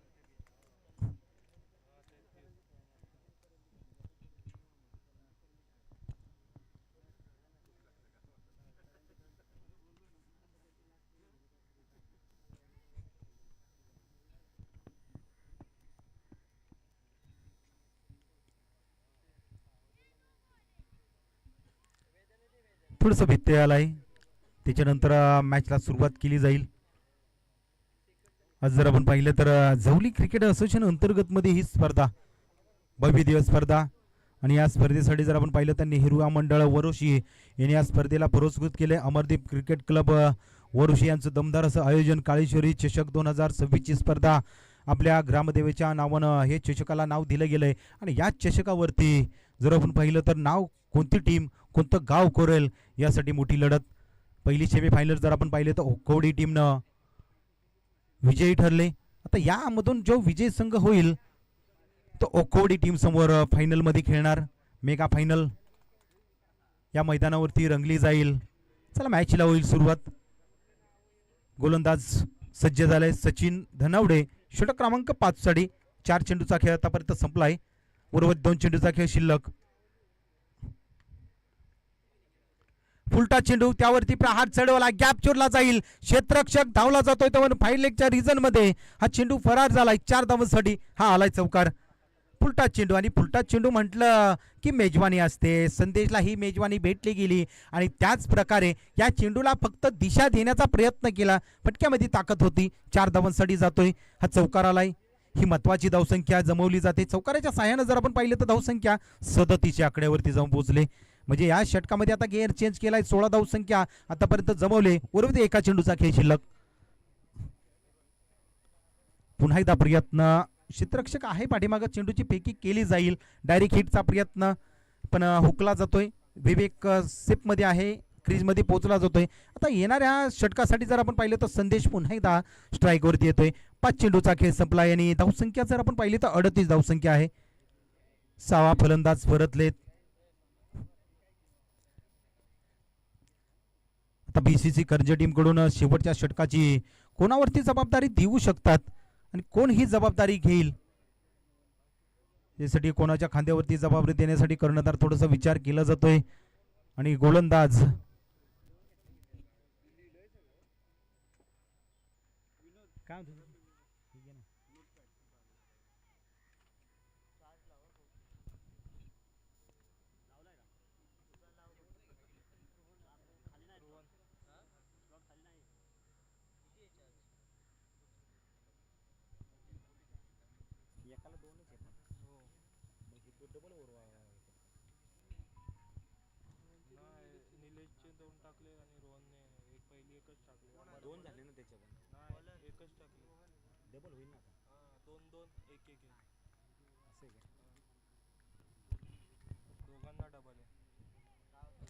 थोडंसं व्यत्यय आलाय, त्याच्यानंतर मॅचला सुरुवात केली जाईल. आज जर आपण पाहिलं तर जवली क्रिकेट असोसिएशन अंतर्गत मध्ये ही स्पर्धा, भव्य दिवस स्पर्धा, आणि या स्पर्धेसाठी जर आपण पाहिलं तर नेहरू मंडळ वरोशी यांनी या स्पर्धेला पुरस्कृत केले. अमरदीप क्रिकेट क्लब वरोशी यांचं दमदार असं आयोजन. काळेश्वरी चषक 2026 ची स्पर्धा आपल्या ग्रामदेवेच्या नावानं हे चषकाला नाव दिलं गेलंय. आणि या चषकावरती जर आपण पाहिलं तर नाव कोणती टीम, कोणतं गाव कोरेल यासाठी मोठी लढत. पहिली सेमीफायनल जर आपण पाहिलं तर ओकवडी टीमनं विजयी ठरले. आता यामधून जो विजय संघ होईल तो ओकवडी टीम समोर फायनल मध्ये खेळणार. मेगा फायनल या मैदानावरती रंगली जाईल. चला मॅचला होईल सुरुवात. गोलंदाज सज्ज झालाय सचिन धनावडे. षटक क्रमांक 5 साठी 4 चेंडूचा खेळ आतापर्यंत संपलाय. उर्वरित 2 चेंडूचा खेळ शिल्लक. फुलटा चेंडू, त्यावरती प्रहार चढवला, गॅप चोरला जाईल. क्षेत्ररक्षक धावला जातोय तेव्हा फाईन लेगच्या रिजन मध्ये हा चेंडू फरार झालाय. 4 धावांसाठी हा आलाय चौकार. फुलटा चेंडू, आणि फुलटा चेंडू म्हटलं की मेजवानी असते. संदेशला ही मेजवानी भेटली गेली आणि त्याच प्रकारे या चेंडूला फक्त दिशा देण्याचा प्रयत्न केला. फटक्यामध्ये ताकद होती. 4 धावांसाठी जातोय हा चौकार आलाय. ही महत्वाची धावसंख्या जमवली जाते. चौकाराच्या साह्यानं जर आपण पाहिलं तर धावसंख्या 37 आकड्यावरती जाऊन पोहोचले. म्हणजे या षटकामध्ये आता गेअर चेंज केलाय. 16 धावसंख्या आतापर्यंत जमवले. उर्वरित एका चेंडूचा खेळ शिल्लक. पुन्हा एकदा प्रयत्न, क्षेत्ररक्षक आहे पाठीमागं, चेंडूची फेकी केली जाईल. डायरेक्ट हिटचा प्रयत्न पण हुकला जातोय. विवेक सेफ मध्ये आहे, क्रीज मध्ये पोहोचला जातोय. आता येणाऱ्या षटकासाठी जर आपण पाहिलं तर संदेश पुन्हा एकदा स्ट्राईक वरती येतोय. 5 चेंडूचा खेळ संपलाय आणि धावसंख्या जर आपण पाहिली तर 38 धावसंख्या आहे. 6वा फलंदाज परतलेत. आता बीसीसी कर्ज टीम कडून शेवटच्या षटकाची कोणावरती जबाबदारी देऊ शकतात आणि कोण ही जबाबदारी घेईल यासाठी कोणाच्या खांद्यावरती जबाबदारी देण्यासाठी कर्णधार थोडासा विचार केला जातोय. आणि गोलंदाज काय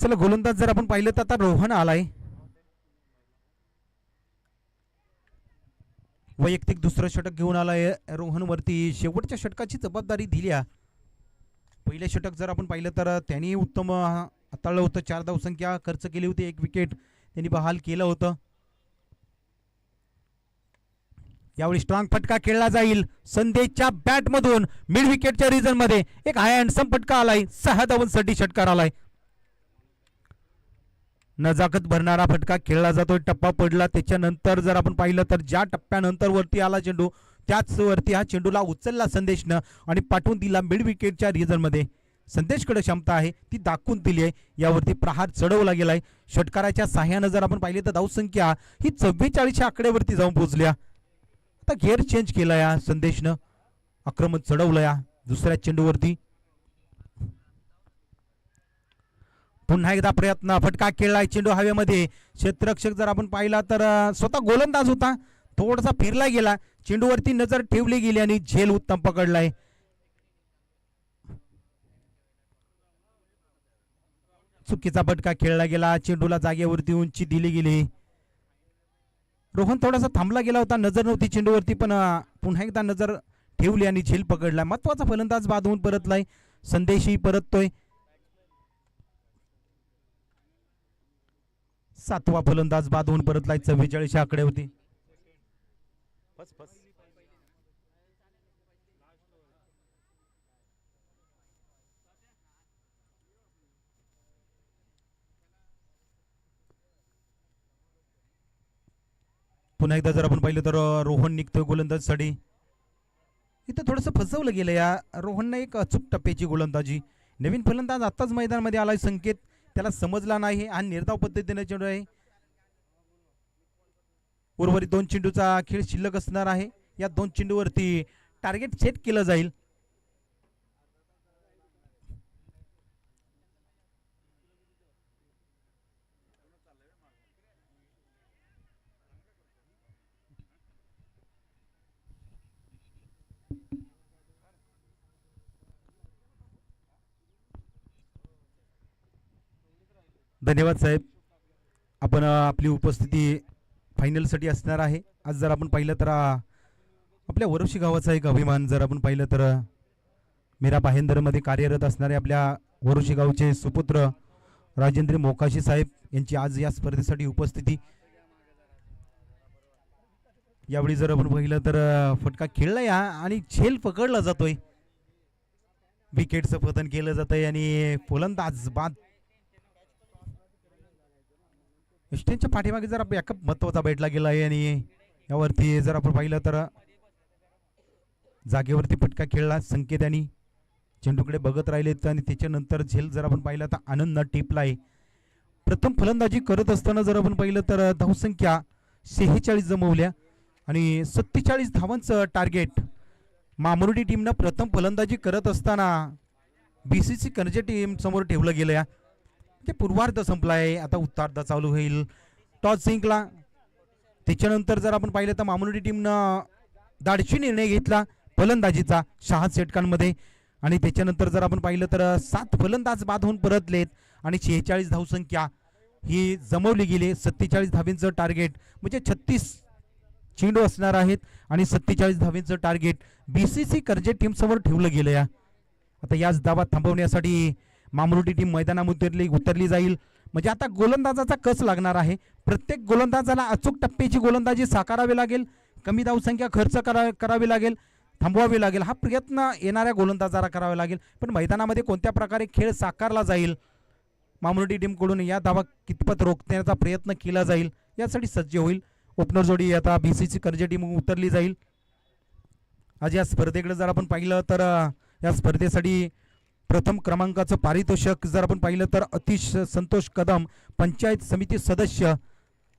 चला गोलंदाज जर आपण पाहिलं तर आता रोहन आलाय. वैयक्तिक दुसरं षटक घेऊन आलाय. रोहन वरती शेवटच्या षटकाची जबाबदारी दिल्या. पहिलं षटक जर आपण पाहिलं तर त्यांनी उत्तम हाताळलं होतं. 4 धावसंख्या खर्च केली होती. 1 विकेट त्यांनी बहाल केलं होतं. यावेळी स्ट्रॉंग फटका खेळला जाईल. संदेशच्या बॅट मधून मिड विकेटच्या रिजन मध्ये एक हाय हँडसम फटका आलाय. 6 धावांसाठी षटकार आलाय. नजाकत भरणारा फटका खेळला जातोय. टप्पा पडला. त्याच्यानंतर जर आपण पाहिलं तर ज्या टप्प्यानंतर वरती आला चेंडू त्याच वरती हा चेंडूला उचलला संदेशनं आणि पाठवून दिला मिड विकेटच्या रिजन मध्ये. संदेशकडे क्षमता आहे ती दाखवून दिली आहे. यावरती प्रहार चढवला गेलाय. षटकाराच्या साह्यानं जर आपण पाहिले तर धावसंख्या ही 44च्या आकड्यावरती जाऊन पोहोचल्या. आता गेअर चेंज केला या संदेशनं, आक्रमण चढवलं या दुसऱ्या चेंडूवरती. पुन्हा एकदा प्रयत्न, फटका खेळलाय, चेंडू हवेमध्ये. क्षेत्ररक्षक जर आपण पाहिला तर स्वतः गोलंदाज होता, थोडासा फिरला गेला, चेंडूवरती नजर ठेवली गेली आणि झेल उत्तम पकडलाय. चुकीचा फटका खेळला गेला, चेंडूला जागेवरती उंची दिली गेली. रोहन थोडासा थांबला गेला होता, नजर नव्हती चेंडूवरती, पण पुन्हा एकदा नजर ठेवली आणि झेल पकडला. महत्वाचा फलंदाज बाद होऊन परतलाय, संदेशही परततोय. 7वा फलंदाज बाद होऊन परतलाय 44 आकड्यावरती. पुन्हा एकदा जर आपण पाहिलं तर रोहन निघतोय गोलंदाजसाठी. इथं थोडंसं फसवलं गेलं या रोहनने, एक अचूक टप्प्याची गोलंदाजी. नवीन फलंदाज आताच मैदानामध्ये आलाय, संकेत त्याला समजला नाही आणि निर्धाव पद्धतीने चेंडू आहे. उर्वरित 2 चेंडूचा खेळ शिल्लक असणार आहे. या 2 चेंडूवरती टार्गेट सेट केलं जाईल. धन्यवाद साहेब. आपण आपली उपस्थिती फायनलसाठी असणार आहे. आज जर आपण पाहिलं तर आपल्या वरोशी गावाचा एक अभिमान, जर आपण पाहिलं तर मीरा भायंदरमध्ये कार्यरत असणारे आपल्या वरोशी गावचे सुपुत्र राजेंद्र मोकाशी साहेब यांची आज या स्पर्धेसाठी उपस्थिती. यावेळी जर आपण पाहिलं तर फटका खेळला या आणि झेल पकडला जातोय, विकेटचं पतन केलं जातंय आणि फलंदाज बाद. स्टेनच्या पाठीमागे जरा बॅकअप महत्वाचा बैठला गेला आहे आणि यावरती जर आपण पाहिलं तर जागेवरती फटका खेळला. संकेत यांनी चेंडूकडे बघत राहिलेत आणि त्याच्यानंतर झेल जर आपण पाहिलं तर आनंद टिपलाय. प्रथम फलंदाजी करत असताना जर आपण पाहिलं तर धावसंख्या 46 जमवल्या आणि 47 धावांचं टार्गेट मामुर्डी टीमनं प्रथम फलंदाजी करत असताना BCC कर्जे टीम समोर ठेवलं गेलं. ते पूर्वार्ध संपलाय, आता उत्तरार्ध चालू होईल. टॉस जिंकला, त्याच्यानंतर जर आपण पाहिलं तर मामुर्डी टीमनं धाडसी निर्णय घेतला फलंदाजीचा 6 षटकांमध्ये आणि त्याच्यानंतर जर आपण पाहिलं तर 7 फलंदाज बाद होऊन परतलेत आणि 46 धावसंख्या ही जमवली गेली. 47 धावेंचं टार्गेट म्हणजे 36 चेंडू असणार आहेत आणि 47 धावेंचं टार्गेट BCC कर्जे टीम समोर ठेवलं गेलं. या आता याच धावा थांबवण्यासाठी मामुर्डी टीम मैदानामध्ये उतरली जाईल. म्हणजे आता गोलंदाजाचा कस लागणार आहे. प्रत्येक गोलंदाजाला अचूक टप्प्याची गोलंदाजी साकारावी लागेल, कमी धावसंख्या खर्च करावी लागेल, थांबवावी लागेल. हा प्रयत्न येणाऱ्या गोलंदाजाला करावा लागेल. पण मैदानामध्ये कोणत्या प्रकारे खेळ साकारला जाईल, मामुर्डी टीमकडून या धावा कितपत रोखण्याचा प्रयत्न केला जाईल यासाठी सज्ज होईल. ओपनर जोडी आता BCC कर्जे टीम उतरली जाईल. आज या स्पर्धेकडे जर आपण पाहिलं तर या स्पर्धेसाठी प्रथम क्रमांकाचं पारितोषिक जर आपण पाहिलं तर अतिश संतोष कदम पंचायत समिती सदस्य,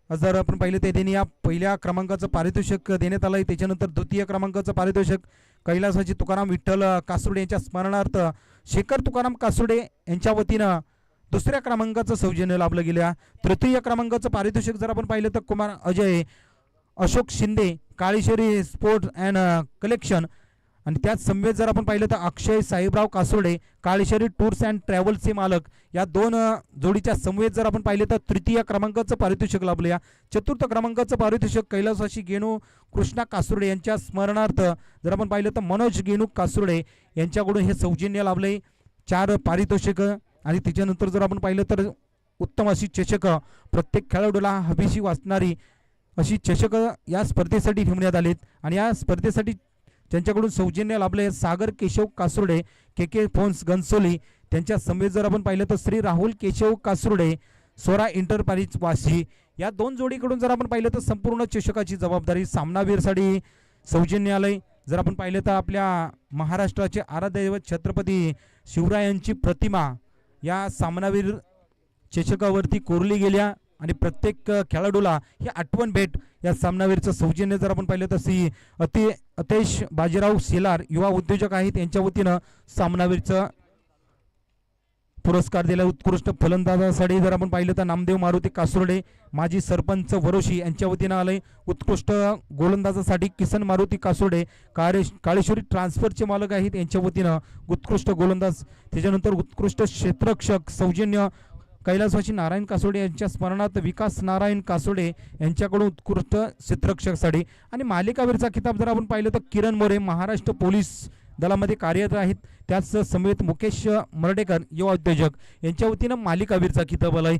जर आपण पाहिलं ते त्यांनी या पहिल्या क्रमांकाचं पारितोषिक देण्यात आलं आहे. त्याच्यानंतर द्वितीय क्रमांकाचं पारितोषिक कैलासाची तुकाराम विठ्ठल कासुडे यांच्या स्मरणार्थ शेखर तुकाराम कासुडे यांच्या वतीनं दुसऱ्या क्रमांकाचं सौजन्य लाभलं गेलं. तृतीय क्रमांकाचं पारितोषिक जर आपण पाहिलं तर Kumar Ajay Ashok Shinde Kaleshwari sports and collection आणि त्याच समवेत जर आपण पाहिलं तर अक्षय साहेबराव कासोडे काळेश्वरी टूर्स अँड ट्रॅव्हल्सचे मालक, या 2 जोडीच्या समवेत जर आपण पाहिलं तर तृतीय क्रमांकाचं पारितोषिक लाभलं. या चतुर्थ क्रमांकाचं पारितोषिक कैलासाशी गेणू कृष्णा कासुर्डे यांच्या स्मरणार्थ जर आपण पाहिलं तर मनोज गेणू कासुर्डे यांच्याकडून हे सौजन्य लाभले. 4 पारितोषिक आणि त्याच्यानंतर जर आपण पाहिलं तर उत्तम अशी चषक, प्रत्येक खेळाडूला हवीशी वाचणारी अशी चषक या स्पर्धेसाठी ठेवण्यात आलीत आणि या स्पर्धेसाठी त्यांच्याकडून सौजन्य लाभले. सागर केशव कासुर्डे KK फोन्स गनसोली त्यांच्या समवेत जर आपण पाहिलं तर श्री राहुल केशव कासुर्डे सोरा इंटरप्राइज वाशी, या 2 जोडीकडून जर आपण पाहिलं तर संपूर्ण चषकाची जबाबदारी सामनावीरसाठी सौजन्य आलंय. जर आपण पाहिलं तर आपल्या महाराष्ट्राचे आराध्य दैवत छत्रपती शिवरायांची प्रतिमा या सामनावीर चषकावरती कोरली गेल्या आणि प्रत्येक खेळाडूला ही आठवण भेट या सामनावीरचं सौजन्य जर आपण पाहिलं तर श्री अतेश बाजीराव शेलार युवा उद्योजक आहेत यांच्या वतीनं सामनावीरचं पुरस्कार दिला. उत्कृष्ट फलंदाजासाठी जर आपण पाहिलं तर नामदेव मारुती कासुर्डे माजी सरपंच वरोशी यांच्या वतीनं आलंय. उत्कृष्ट गोलंदाजासाठी किसन मारुती कासुर्डे काळेश्वरी ट्रान्सफरचे मालक आहेत यांच्या वतीनं उत्कृष्ट गोलंदाज. त्याच्यानंतर उत्कृष्ट क्षेत्ररक्षक सौजन्य कैलासवासी नारायण कासोडे यांच्या स्मरणार्थ विकास नारायण कासोडे यांच्याकडून उत्कृष्ट क्षेत्ररक्षकसाठी. आणि मालिकावीरचा किताब जर आपण पाहिलं तर किरण मोरे महाराष्ट्र पोलीस दलामध्ये कार्यरत आहेत. त्याच समेत मुकेश मर्डेकर युवा उद्योजक यांच्या वतीनं मालिकावीरचा किताब आलाय.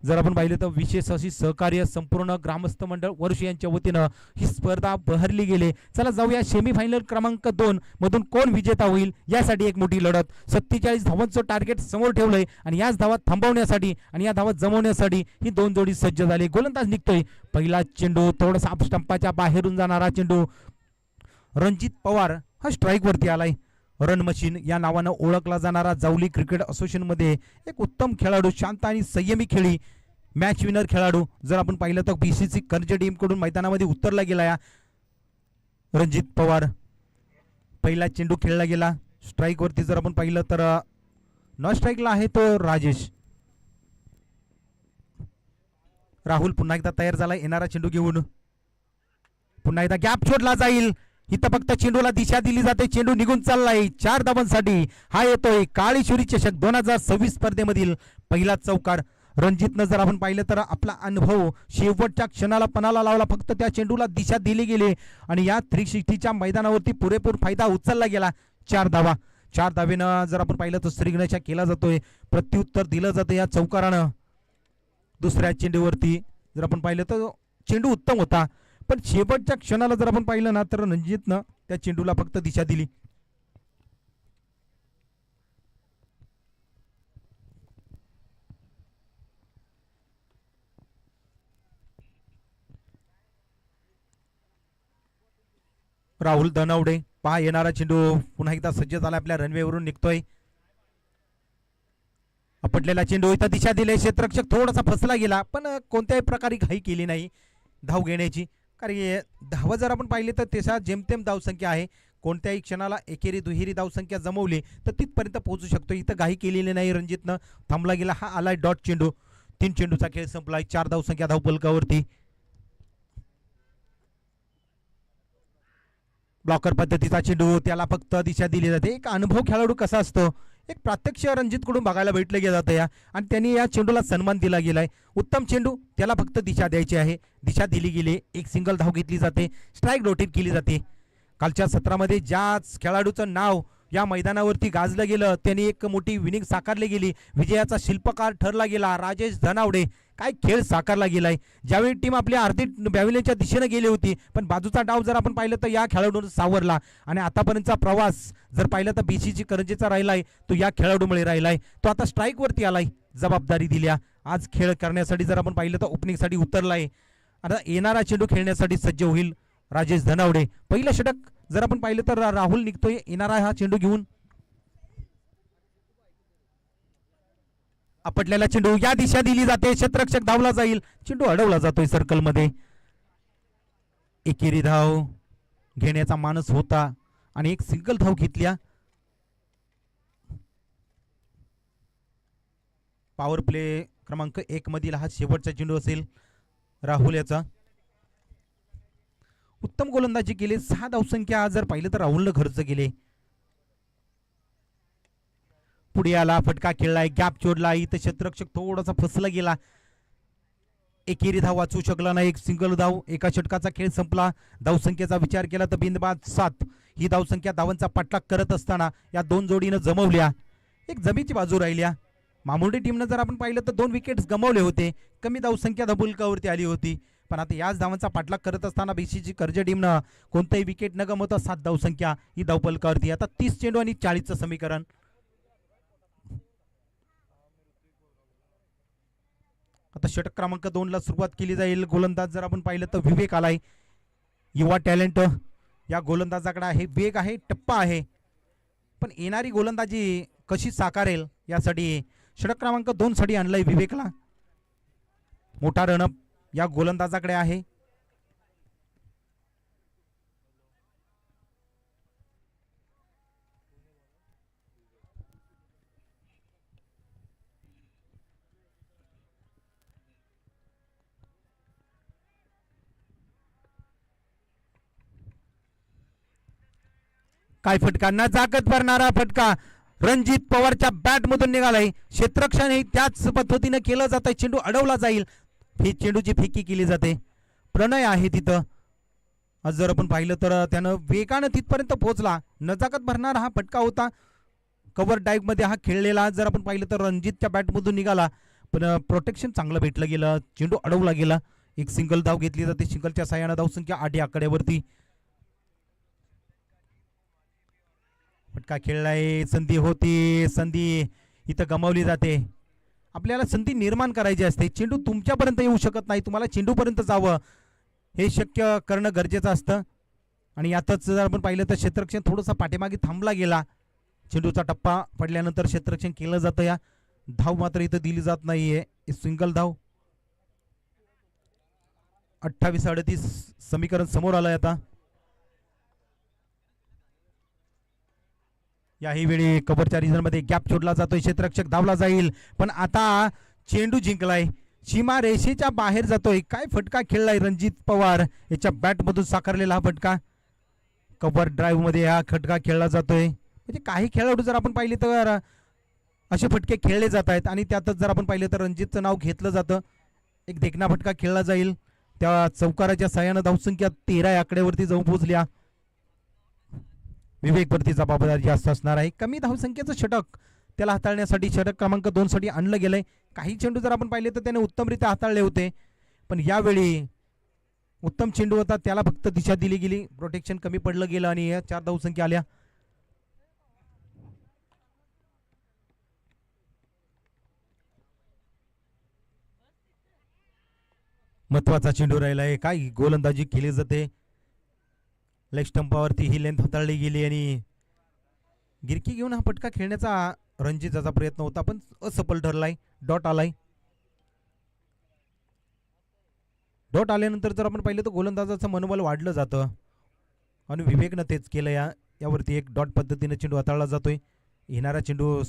जर आपण पाहिलं तर विशेष अशी सहकार्य संपूर्ण ग्रामस्थ मंडळ वर्ष यांच्या वतीनं ही स्पर्धा बहरली गेली. चला जाऊया सेमीफायनल क्रमांक 2 मधून कोण विजेता होईल यासाठी एक मोठी लढत. 47 धावांचं टार्गेट समोर ठेवलंय आणि याच धावा थांबवण्यासाठी आणि या धावा जमवण्यासाठी ही दोन जोडी सज्ज झाली. गोलंदाज निघतोय. पहिला चेंडू थोडासा ऑफ स्टंपाच्या बाहेरून जाणारा चेंडू. रणजित पवार हा स्ट्राईक वरती आलाय. रन मशीन या नावानं ओळखला जाणारा जावली क्रिकेट असोसिएशन मध्ये एक उत्तम खेळाडू, शांत आणि संयमी खेळी, मॅच विनर खेळाडू. जर आपण पाहिलं तर बीसीसी कर्ज टीम कडून मैदानामध्ये उतरला गेला या रणजित पवार. पहिला चेंडू खेळला गेला स्ट्राईक वरती. जर आपण पाहिलं तर नॉन स्ट्राईकला आहे तो राजेश. राहुल पुन्हा एकदा तयार झाला येणारा चेंडू घेऊन. पुन्हा एकदा गॅप छोडला जाईल. इथं फक्त चेंडूला दिशा दिली जाते. चेंडू निघून चाललाय 4 धावांसाठी. हा येतोय काळीशुरी चषक 2026 स्पर्धेमधील पहिला चौकार. रणजितनं जर आपण पाहिलं तर आपला अनुभव शेवटच्या क्षणाला पणाला लावला. फक्त त्या चेंडूला दिशा दिली गेली आणि या 360च्या मैदानावरती पुरेपूर फायदा उचलला गेला. 4 धावा. 4 धावेनं जर आपण पाहिलं तर श्रीगणेशा केला जातोय. प्रत्युत्तर दिलं जातं या चौकारानं. दुसऱ्या चेंडूवरती जर आपण पाहिलं तर चेंडू उत्तम होता पण शेवटच्या क्षणाला जर आपण पाहिलं ना तर रणजितनं त्या चेंडूला फक्त दिशा दिली. राहुल धनवडे पहा येणारा चेंडू पुन्हा एकदा सज्ज झाला. आपल्या रनवेवरून निघतोय. आपटलेला चेंडू. इथं दिशा दिली. क्षेत्ररक्षक थोडासा फसला गेला पण कोणत्याही प्रकारे घाई केली नाही धाव घेण्याची. कारण धावा जर आपण पाहिले तर त्याचा जेमतेम धावसंख्या आहे. कोणत्याही क्षणाला एकेरी दुहेरी धावसंख्या जमवली तर तिथपर्यंत पोहोचू शकतो. इथं घाई केलेली नाही रणजितनं. थांबला गेला. हा आलाय डॉट चेंडू. 3 चेंडूचा खेळ संपलाय. 4 धावसंख्या धावफलकावरती. ब्लॉकर पद्धतीचा चेंडू. त्याला फक्त दिशा दिली जाते. एक अनुभव खेळाडू कसा असतो एक प्रत्यक्ष रणजित कडून बघायला भेटले गेलं जातं या आणि त्यांनी या चेंडूला सन्मान दिला गेलाय. उत्तम चेंडू. त्याला फक्त दिशा द्यायची आहे. दिशा दिली गेली. एक सिंगल धाव घेतली जाते. स्ट्राईक रोटेट केली जाते. कालच्या सत्रामध्ये ज्याच खेळाडूचं नाव या मैदानावरती गाजलं गेलं त्यांनी एक मोठी विनिंग साकारली गेली. विजयाचा शिल्पकार ठरला गेला राजेश धनावडे. काय खेळ साकारला गेलाय. ज्यावेळी टीम आपल्या आर्थिक बॅविलियनच्या दिशेने गेली होती पण बाजूचा डाव जर आपण पाहिलं तर या खेळाडूने सावरला आणि आतापर्यंतचा प्रवास जर पाहिलं तर बीसीसी करंजीचा राहिलाय तो या खेळाडूमुळे राहिलाय. तो आता स्ट्राईक वरती आलाय. जबाबदारी दिल्या. आज खेळ करण्यासाठी जर आपण पाहिलं तर ओपनिंगसाठी उतरलाय. आता येणारा चेंडू खेळण्यासाठी सज्ज होईल राजेश धनावडे. पहिलं षटक जर आपण पाहिलं तर राहुल निघतोय येणारा हा चेंडू घेऊन. आपटलेला चेंडू. या दिशा दिली जाते. क्षेत्ररक्षक धावला जाईल. चेंडू अडवला जातोय सर्कल मध्ये. एकेरी धाव घेण्याचा मानस होता आणि एक सिंगल धाव घेतल्या. पॉवर प्ले क्रमांक 1 मधील हा शेवटचा चेंडू असेल राहुल याचा. उत्तम गोलंदाजी केली. 6 धावसंख्या जर पाहिलं तर राहुलनं खर्च केले. पुढे आला. फटका खेळलाय. गॅप चोडला. इथं क्षेत्ररक्षक थोडासा फसला गेला. एकेरी धाव वाचू शकला नाही. एक सिंगल धाव. एका षटकाचा खेळ संपला. धावसंख्येचा विचार केला तर बिनबाद 7 ही धावसंख्या धावांचा पाठलाग करत असताना या 2 जोडीनं जमवल्या. एक जमीची बाजू राहिल्या. मामुर्डी टीमनं जर आपण पाहिलं तर 2 विकेट्स गमावले होते. कमी धावसंख्या धावफलकावरती आली होती पण आता याच धावांचा पाठलाग करत असताना बीसीसी कर्ज टीमनं कोणताही विकेट न गमवता 7 धावसंख्या ही धावफलकावरती. आता 30 चेंडू आणि 40चं समीकरण. आता षटक क्रमांक 2 ला सुरुवात केली जाईल. गोलंदाज जर आपण पाहिलं तर विवेक आलाय. युवा टॅलेंट या गोलंदाजाकडे आहे. वेग आहे. टप्पा आहे पण येणारी गोलंदाजी कशी साकारेल यासाठी षटक क्रमांक 2 साठी आणलंय विवेकला. मोठा रनअप या गोलंदाजाकडे आहे. काय फटका, न जागत भरणारा फटका रणजित पवारच्या बॅट मधून निघालाय. क्षेत्ररक्षण हे त्याच पद्धतीने केलं जात आहे. चेंडू अडवला जाईल, ही चेंडूची फेकी केली जाते. प्रणय आहे तिथं. आज जर आपण पाहिलं तर त्यानं वेगानं तिथपर्यंत पोहोचला. नजाकत भरणारा हा फटका होता. कव्हर डाईव्ह मध्ये हा खेळलेला जर आपण पाहिलं तर रणजितच्या बॅटमधून निघाला, पण प्रोटेक्शन चांगलं भेटलं गेलं. चेंडू अडवला गेला. एक सिंगल धाव घेतली जाते. सिंगलच्या साह्यानं धावसंख्या 8 आकड्यावरती. फटका खेळलाय. संधी होती, संधी इथं गमावली जाते. आपल्याला संधी निर्माण करायची असते. चेंडू तुमच्यापर्यंत येऊ शकत नाही. तुम्हाला चेंडूपर्यंत जावं हे शक्य करणं गरजेचं असतं. आणि यातच जर आपण पाहिलं तर क्षेत्ररक्षण थोडंसं पाठीमागे थांबला गेला. चेंडूचा टप्पा पडल्यानंतर क्षेत्ररक्षण केलं जातं. या धाव मात्र इथं दिली जात नाहीये. सिंगल धाव. 28-38 समीकरण समोर आलंय आता. याही वेळी कव्हरच्या रिजनमध्ये गॅप सोडला जातोय. क्षेत्ररक्षक धावला जाईल, पण आता चेंडू जिंकलाय. सीमा रेषेच्या बाहेर जातोय. काय फटका खेळलाय रणजित पवार याच्या बॅटमधून साकारलेला हा फटका. कव्हर ड्राईव्ह मध्ये हा फटका खेळला जातोय. म्हणजे काही खेळाडू जर आपण पाहिले तर असे फटके खेळले जात आहेत. आणि त्यातच जर आपण पाहिलं तर रणजितचं नाव घेतलं जातं. एक देखना फटका खेळला जाईल. त्या चौकाराच्या साह्यानं धावसंख्या 13 आकड्यावरती जाऊन पोहोचल्या. विवेकवरती जबाबदारी जास्त असणार आहे. कमी धावसंख्येचं षटक त्याला हाताळण्यासाठी षटक क्रमांक 2 साठी आणलं गेलंय. काही चेंडू जर आपण पाहिले तर त्याने उत्तमरित्या हाताळले होते, पण यावेळी उत्तम चेंडू होता, त्याला फक्त दिशा दिली गेली. प्रोटेक्शन कमी पडलं गेलं आणि या 4 धावसंख्या आल्या. महत्वाचा चेंडू राहिलाय. काय गोलंदाजी केली जाते. लेग स्टंपावरती ही लेंथ हाताळली गेली आणि गिरकी घेऊन हा फटका खेळण्याचा रणजिताचा प्रयत्न होता, पण असफल ठरलाय. डॉट आलाय. डॉट आल्यानंतर जर आपण पाहिलं तर गोलंदाजाचं मनोबल वाढलं जातं आणि विवेकनं तेच केलं. यावरती एक डॉट पद्धतीने चेंडू हाताळला जातोय. येणारा चेंडू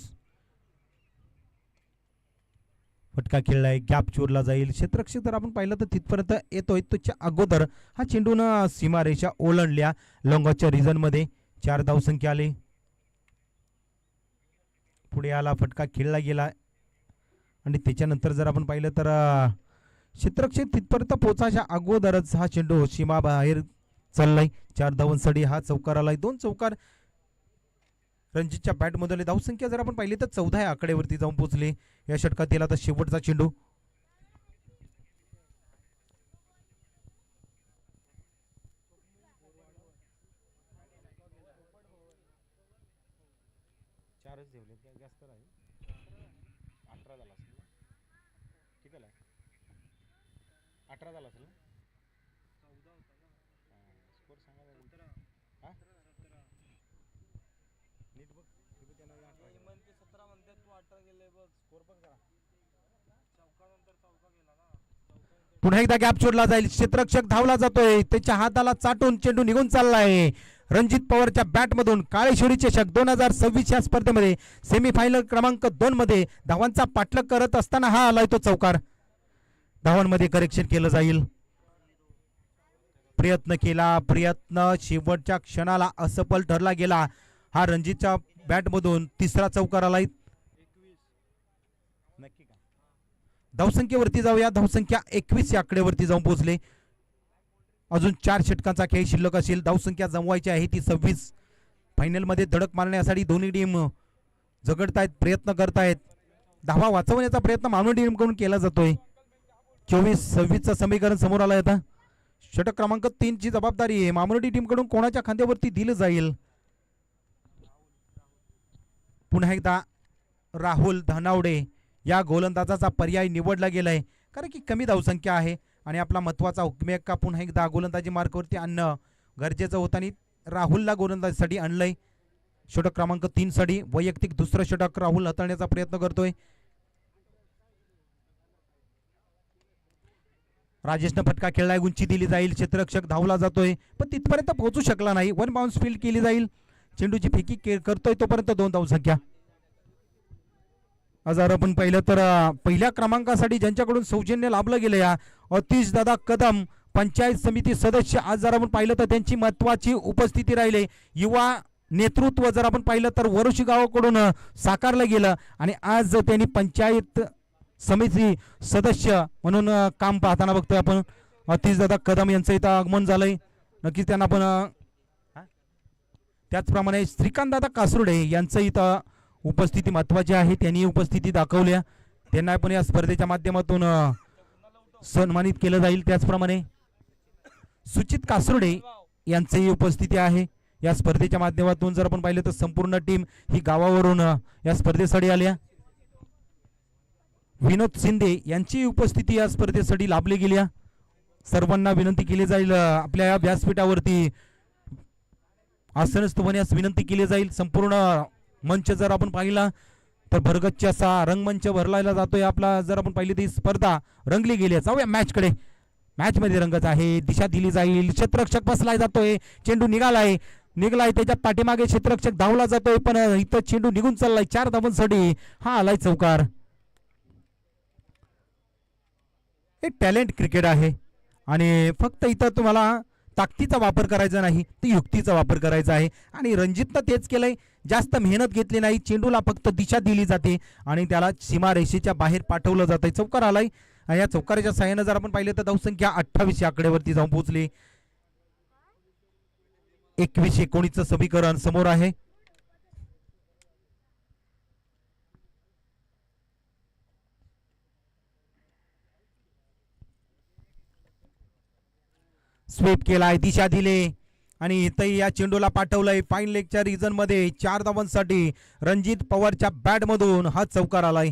फटका खेळलाय. गॅप चोरला जाईल. क्षेत्ररक्षक जर आपण पाहिलं तर तिथपर्यंत येतोय. त्याच्या अगोदर हा चेंडूनं सीमारेषा ओलांडल्या. लॉंगॉच्या रिजन मध्ये 4 धावसंख्या आली. पुढे आला, फटका खेळला गेला आणि त्याच्यानंतर जर आपण पाहिलं तर क्षेत्ररक्षक तिथपर्यंत पोहोचायच्या अगोदरच हा चेंडू सीमा बाहेर चाललाय. 4 धावांसाठी हा चौकार आलाय. 2 चौकार रणजितच्या बॅटमधले. धावसंख्या जर आपण पाहिली तर 14 आकड्यावरती जाऊन पोहोचले या षटकातील. आता शेवटचा चेंडू. जास्त राहील. 18 झाला असेल. किती झाला? 18 झाला असेल. 14 होता ना. स्कोर सांगा जरा. हां? नीट बघ. किती त्याला 18 म्हणते 17 म्हणते तू 18 गेले बघ. स्कोर बघ जरा. चौकानंतर चौका गेला ना. पुन्हा एकदा गॅप सोडला जाईल. क्षेत्ररक्षक धावला जातोय. त्याच्या हाताला चाटून चेंडू निघून चाललाय. रणजित पवारच्या बॅटमधून काळेश्वरी चषक 2026 या स्पर्धेमध्ये सेमीफायनल क्रमांक 2 मध्ये धावांचा पाठलाग करत असताना हा आलाय तो चौकार. धावांमध्ये करेक्शन केलं जाईल. प्रयत्न केला, प्रयत्न शेवटच्या क्षणाला असफल ठरला गेला. हा रणजितच्या बॅटमधून तिसरा चौकार आलाय. नक्की का? धावसंख्येवरती जाऊया. धावसंख्या 21 या आकड्यावरती जाऊन पोहोचले. अजून 4 षटकांचा खेळ शिल्लक असेल. धावसंख्या जमवायची आहे ती 26. फायनलमध्ये धडक मारण्यासाठी दोन्ही टीम झगडतायत, प्रयत्न करतायत. धावा वाचवण्याचा प्रयत्न मानव टीम कडून केला जातोय. 24-26चं समीकरण समोर आलंय. आता षटक क्रमांक 3 ची जबाबदारी आहे मामुर्डी टीम कडून कोणाच्या खांद्यावरती दिलं जाईल. पुन्हा एकदा राहुल धनावडे या गोलंदाजाचा पर्याय निवडला गेलाय, कारण की कमी धावसंख्या आहे आणि आपला महत्वाचा हुकमेक्का पुन्हा एकदा गोलंदाजी मार्कवरती आणणं गरजेचं होतं आणि राहुलला गोलंदाजीसाठी आणलंय. षटक क्रमांक 3 साठी वैयक्तिक दुसरं षटक राहुल हाताळण्याचा प्रयत्न करतोय. राजेशनं फटका खेळलाय, उंची दिली जाईल, क्षेत्ररक्षक धावला जातोय पण तिथपर्यंत पोहोचू शकला नाही. वन बाउन्स फील्ड केली जाईल. चेंडूची फेकी करतोय तोपर्यंत 2 धावसंख्या. जर आपण पाहिलं तर पहिल्या क्रमांकासाठी ज्यांच्याकडून सौजन्य लाभलं गेलं या अतिश दादा कदम पंचायत समिती सदस्य, आज जर आपण पाहिलं तर त्यांची महत्वाची उपस्थिती राहिली. युवा नेतृत्व जर आपण पाहिलं तर वरुशी गावाकडून साकारलं गेलं आणि आज त्यांनी पंचायत समिती सदस्य म्हणून काम पाहताना बघतोय आपण. अतिश दादा कदम यांचं इथं आगमन झालंय. नक्कीच त्यांना पण त्याचप्रमाणे श्रीकांत दादा कासुर्डे यांचं इथं उपस्थिती महत्वाची आहे. त्यांनी उपस्थिती दाखवल्या. त्यांना पण या स्पर्धेच्या माध्यमातून सन्मानित केलं जाईल. त्याचप्रमाणे सुचित कासुर्डे यांचीही उपस्थिती आहे या स्पर्धेच्या माध्यमातून. जर आपण पाहिलं तर संपूर्ण टीम ही गावावरून या स्पर्धेसाठी आल्या. विनोद शिंदे यांची उपस्थिती या स्पर्धेसाठी लाभली गेल्या. सर्वांना विनंती केली जाईल आपल्या या व्यासपीठावरती आसनस्थ होण्यास विनंती केली जाईल. संपूर्ण मंच जर आपण पाहिला तर भरगच्च असा रंगमंच भरला जातोय आपला. जर आपण पाहिली ती स्पर्धा रंगली गेली. जाऊया मॅचकडे. मॅच मध्ये रंगत आहे, दिशा दिली जाईल, क्षेत्ररक्षक बसलाय जातोय, चेंडू निघालाय त्याच्या पाठीमागे क्षेत्ररक्षक धावला जातोय पण इथं चेंडू निघून चाललाय 4 धावांसाठी. हा आलाय चौकार. हे टॅलेंट क्रिकेट आहे आणि फक्त इथं तुम्हाला ताकदीचा वापर करायचा नाही तर युक्तीचा वापर करायचा आहे आणि रणजितनं तेच केलंय. जास्त मेहनत घेतली नाही, चेंडूला फक्त दिशा दिली जाते आणि त्याला सीमारेषेच्या बाहेर पाठवलं जातंय. चौकार आलाय आणि या चौकाराच्या साहाय्यानं जर आपण पाहिलं तर धावसंख्या 28 आकड्यावरती जाऊन पोहोचली. 21-19 समीकरण समोर आहे. स्वीप केलाय, दिशा दिले आणि इथंही या चेंडूला पाठवलंय फाईन लेगच्या रिजन मध्ये. 4 धावांसाठी रणजित पवारच्या बॅट मधून हा चौकार आलाय.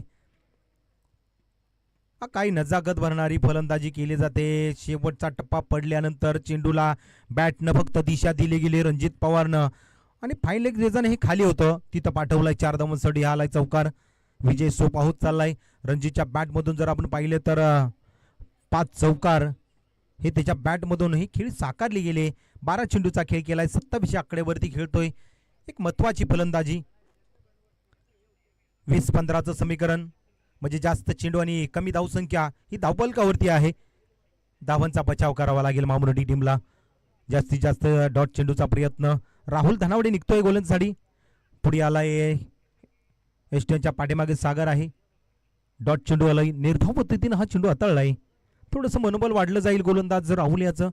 काही नजाकत भरणारी फलंदाजी केली जाते. शेवटचा टप्पा पडल्यानंतर चेंडूला बॅटनं फक्त दिशा दिली गेली रणजित पवारनं आणि फाईन लेग रिजन हे खाली होतं तिथं पाठवलंय. 4 धावांसाठी हा आलाय चौकार. विजय सोपा होत चाललाय रणजितच्या बॅट मधून. जर आपण पाहिलं तर 5 चौकार हे त्याच्या बॅटमधून ही खेळ साकारले गेले. 12 चेंडूचा खेळ केलाय, 27 आकड्यावरती खेळतोय. एक महत्वाची फलंदाजी. 20-15चं समीकरण म्हणजे जास्त चेंडू आणि कमी धावसंख्या ही धावफलकावरती आहे. धावांचा बचाव करावा लागेल मामुरडी टीमला. जास्तीत जास्त डॉट चेंडूचा प्रयत्न. राहुल धनावडे निघतोय गोलंदाजीसाठी. पुढे आलाय एस्टनच्या पाठीमागे सागर आहे. डॉट चेंडू आलाय. निर्धाव पद्धतीनं हा चेंडू हाताळलाय. थोडंसं मनोबल वाढलं जाईल गोलंदाज राहुल याचं.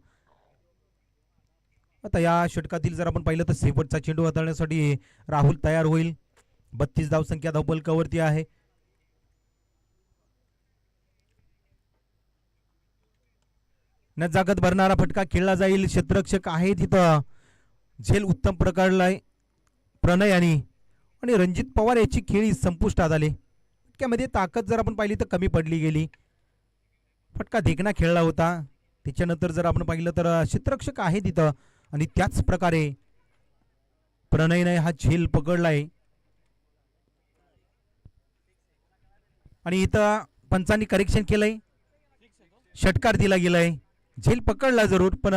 आता या षटकातील जर आपण पाहिलं तर शेवटचा चेंडू हाताळण्यासाठी राहुल तयार होईल. 32 धावसंख्या धावफलकावरती आहे. नजाकत भरणारा फटका खेळला जाईल. क्षेत्ररक्षक आहे तिथं. झेल उत्तम प्रकारलाय प्रणय आणि रणजित पवार याची खेळी संपुष्टात आले. फटक्यामध्ये ताकद जर आपण पाहिली तर कमी पडली गेली. फटका देखना खेळला होता. त्याच्यानंतर जर आपण पाहिलं तर क्षेत्ररक्षक आहे तिथं आणि त्याच प्रकारे प्रणयने हा झेल पकडलाय आणि इथं पंचांनी करेक्शन केलंय. षटकार दिला गेलाय. झेल पकडला जरूर पण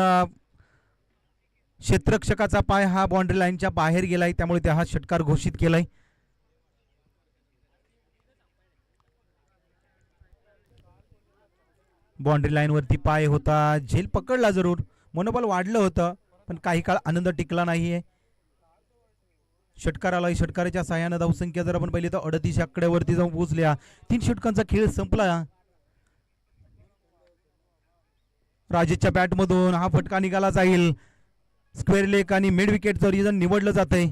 क्षेत्ररक्षकाचा पाय हा बाउंड्री लाईनच्या बाहेर गेलाय त्यामुळे त्या हा षटकार घोषित केलाय. बाउंड्री लाईन वरती पाय होता. झेल पकडला जरूर. मनोबल वाढलं होतं पण काही काळ आनंद टिकला नाहीये. षटकार आलाय. षटकाराच्या साह्यानं धावसंख्या जर आपण पाहिली तर 38 आकड्यावरती जाऊन पोहोचल्या. 3 षटकांचा खेळ संपला. राजेशच्या बॅट मधून हा फटका निघाला जाईल. स्क्वेअर लेग आणि मिड विकेटचं रिजन निवडलं जातंय.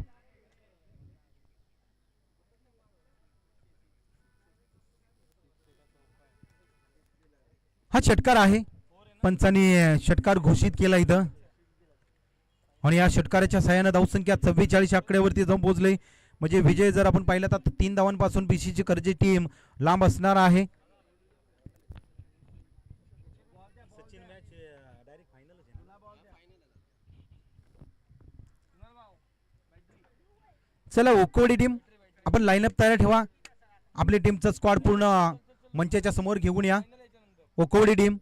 हा षटकार आहे. पंचांनी षटकार घोषित केला इथं आणि या षटकाराच्या साह्यानं धावसंख्या 44 आकड्यावरती जाऊन पोहोचले. म्हणजे विजय जर आपण पाहिला तर 3 धावांपासून बीसीची कर्जे टीम लांब असणार आहे. चला ओकोडी टीम आपण लाईनअप तयार ठेवा. आपली टीमचा स्क्वॉड पूर्ण मंचाच्या समोर घेऊन या. ओकोडी टीम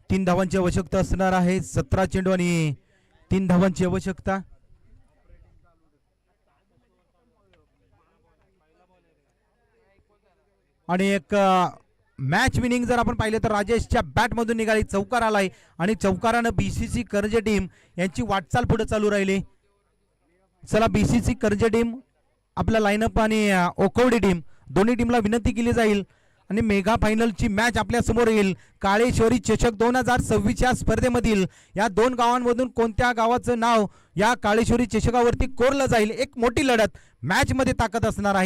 तीन धावांची आवश्यकता असणार आहे. 17 चेंडू आणि 3 धावांची आवश्यकता. आणि एक मॅच विनिंग जर आपण पाहिलं तर राजेशच्या बॅट मधून निघाली, चौकार आलाय आणि चौकारानं बीसीसी कर्जे टीम यांची वाटचाल पुढे चालू राहिली. चला बीसीसी कर्जे टीम आपला लाईनअप आणि ओकवडी टीम दोन्ही टीमला विनंती केली जाईल आणि मेगा फायनलची मॅच आपल्या समोर येईल. काळेश्वरी चषक 2026 या स्पर्धेमधील या दोन गावांमधून कोणत्या गावाचं नाव या काळेश्वरी चषकावरती कोरलं जाईल. एक मोठी लढत मॅच मध्ये ताकद असणार आहे.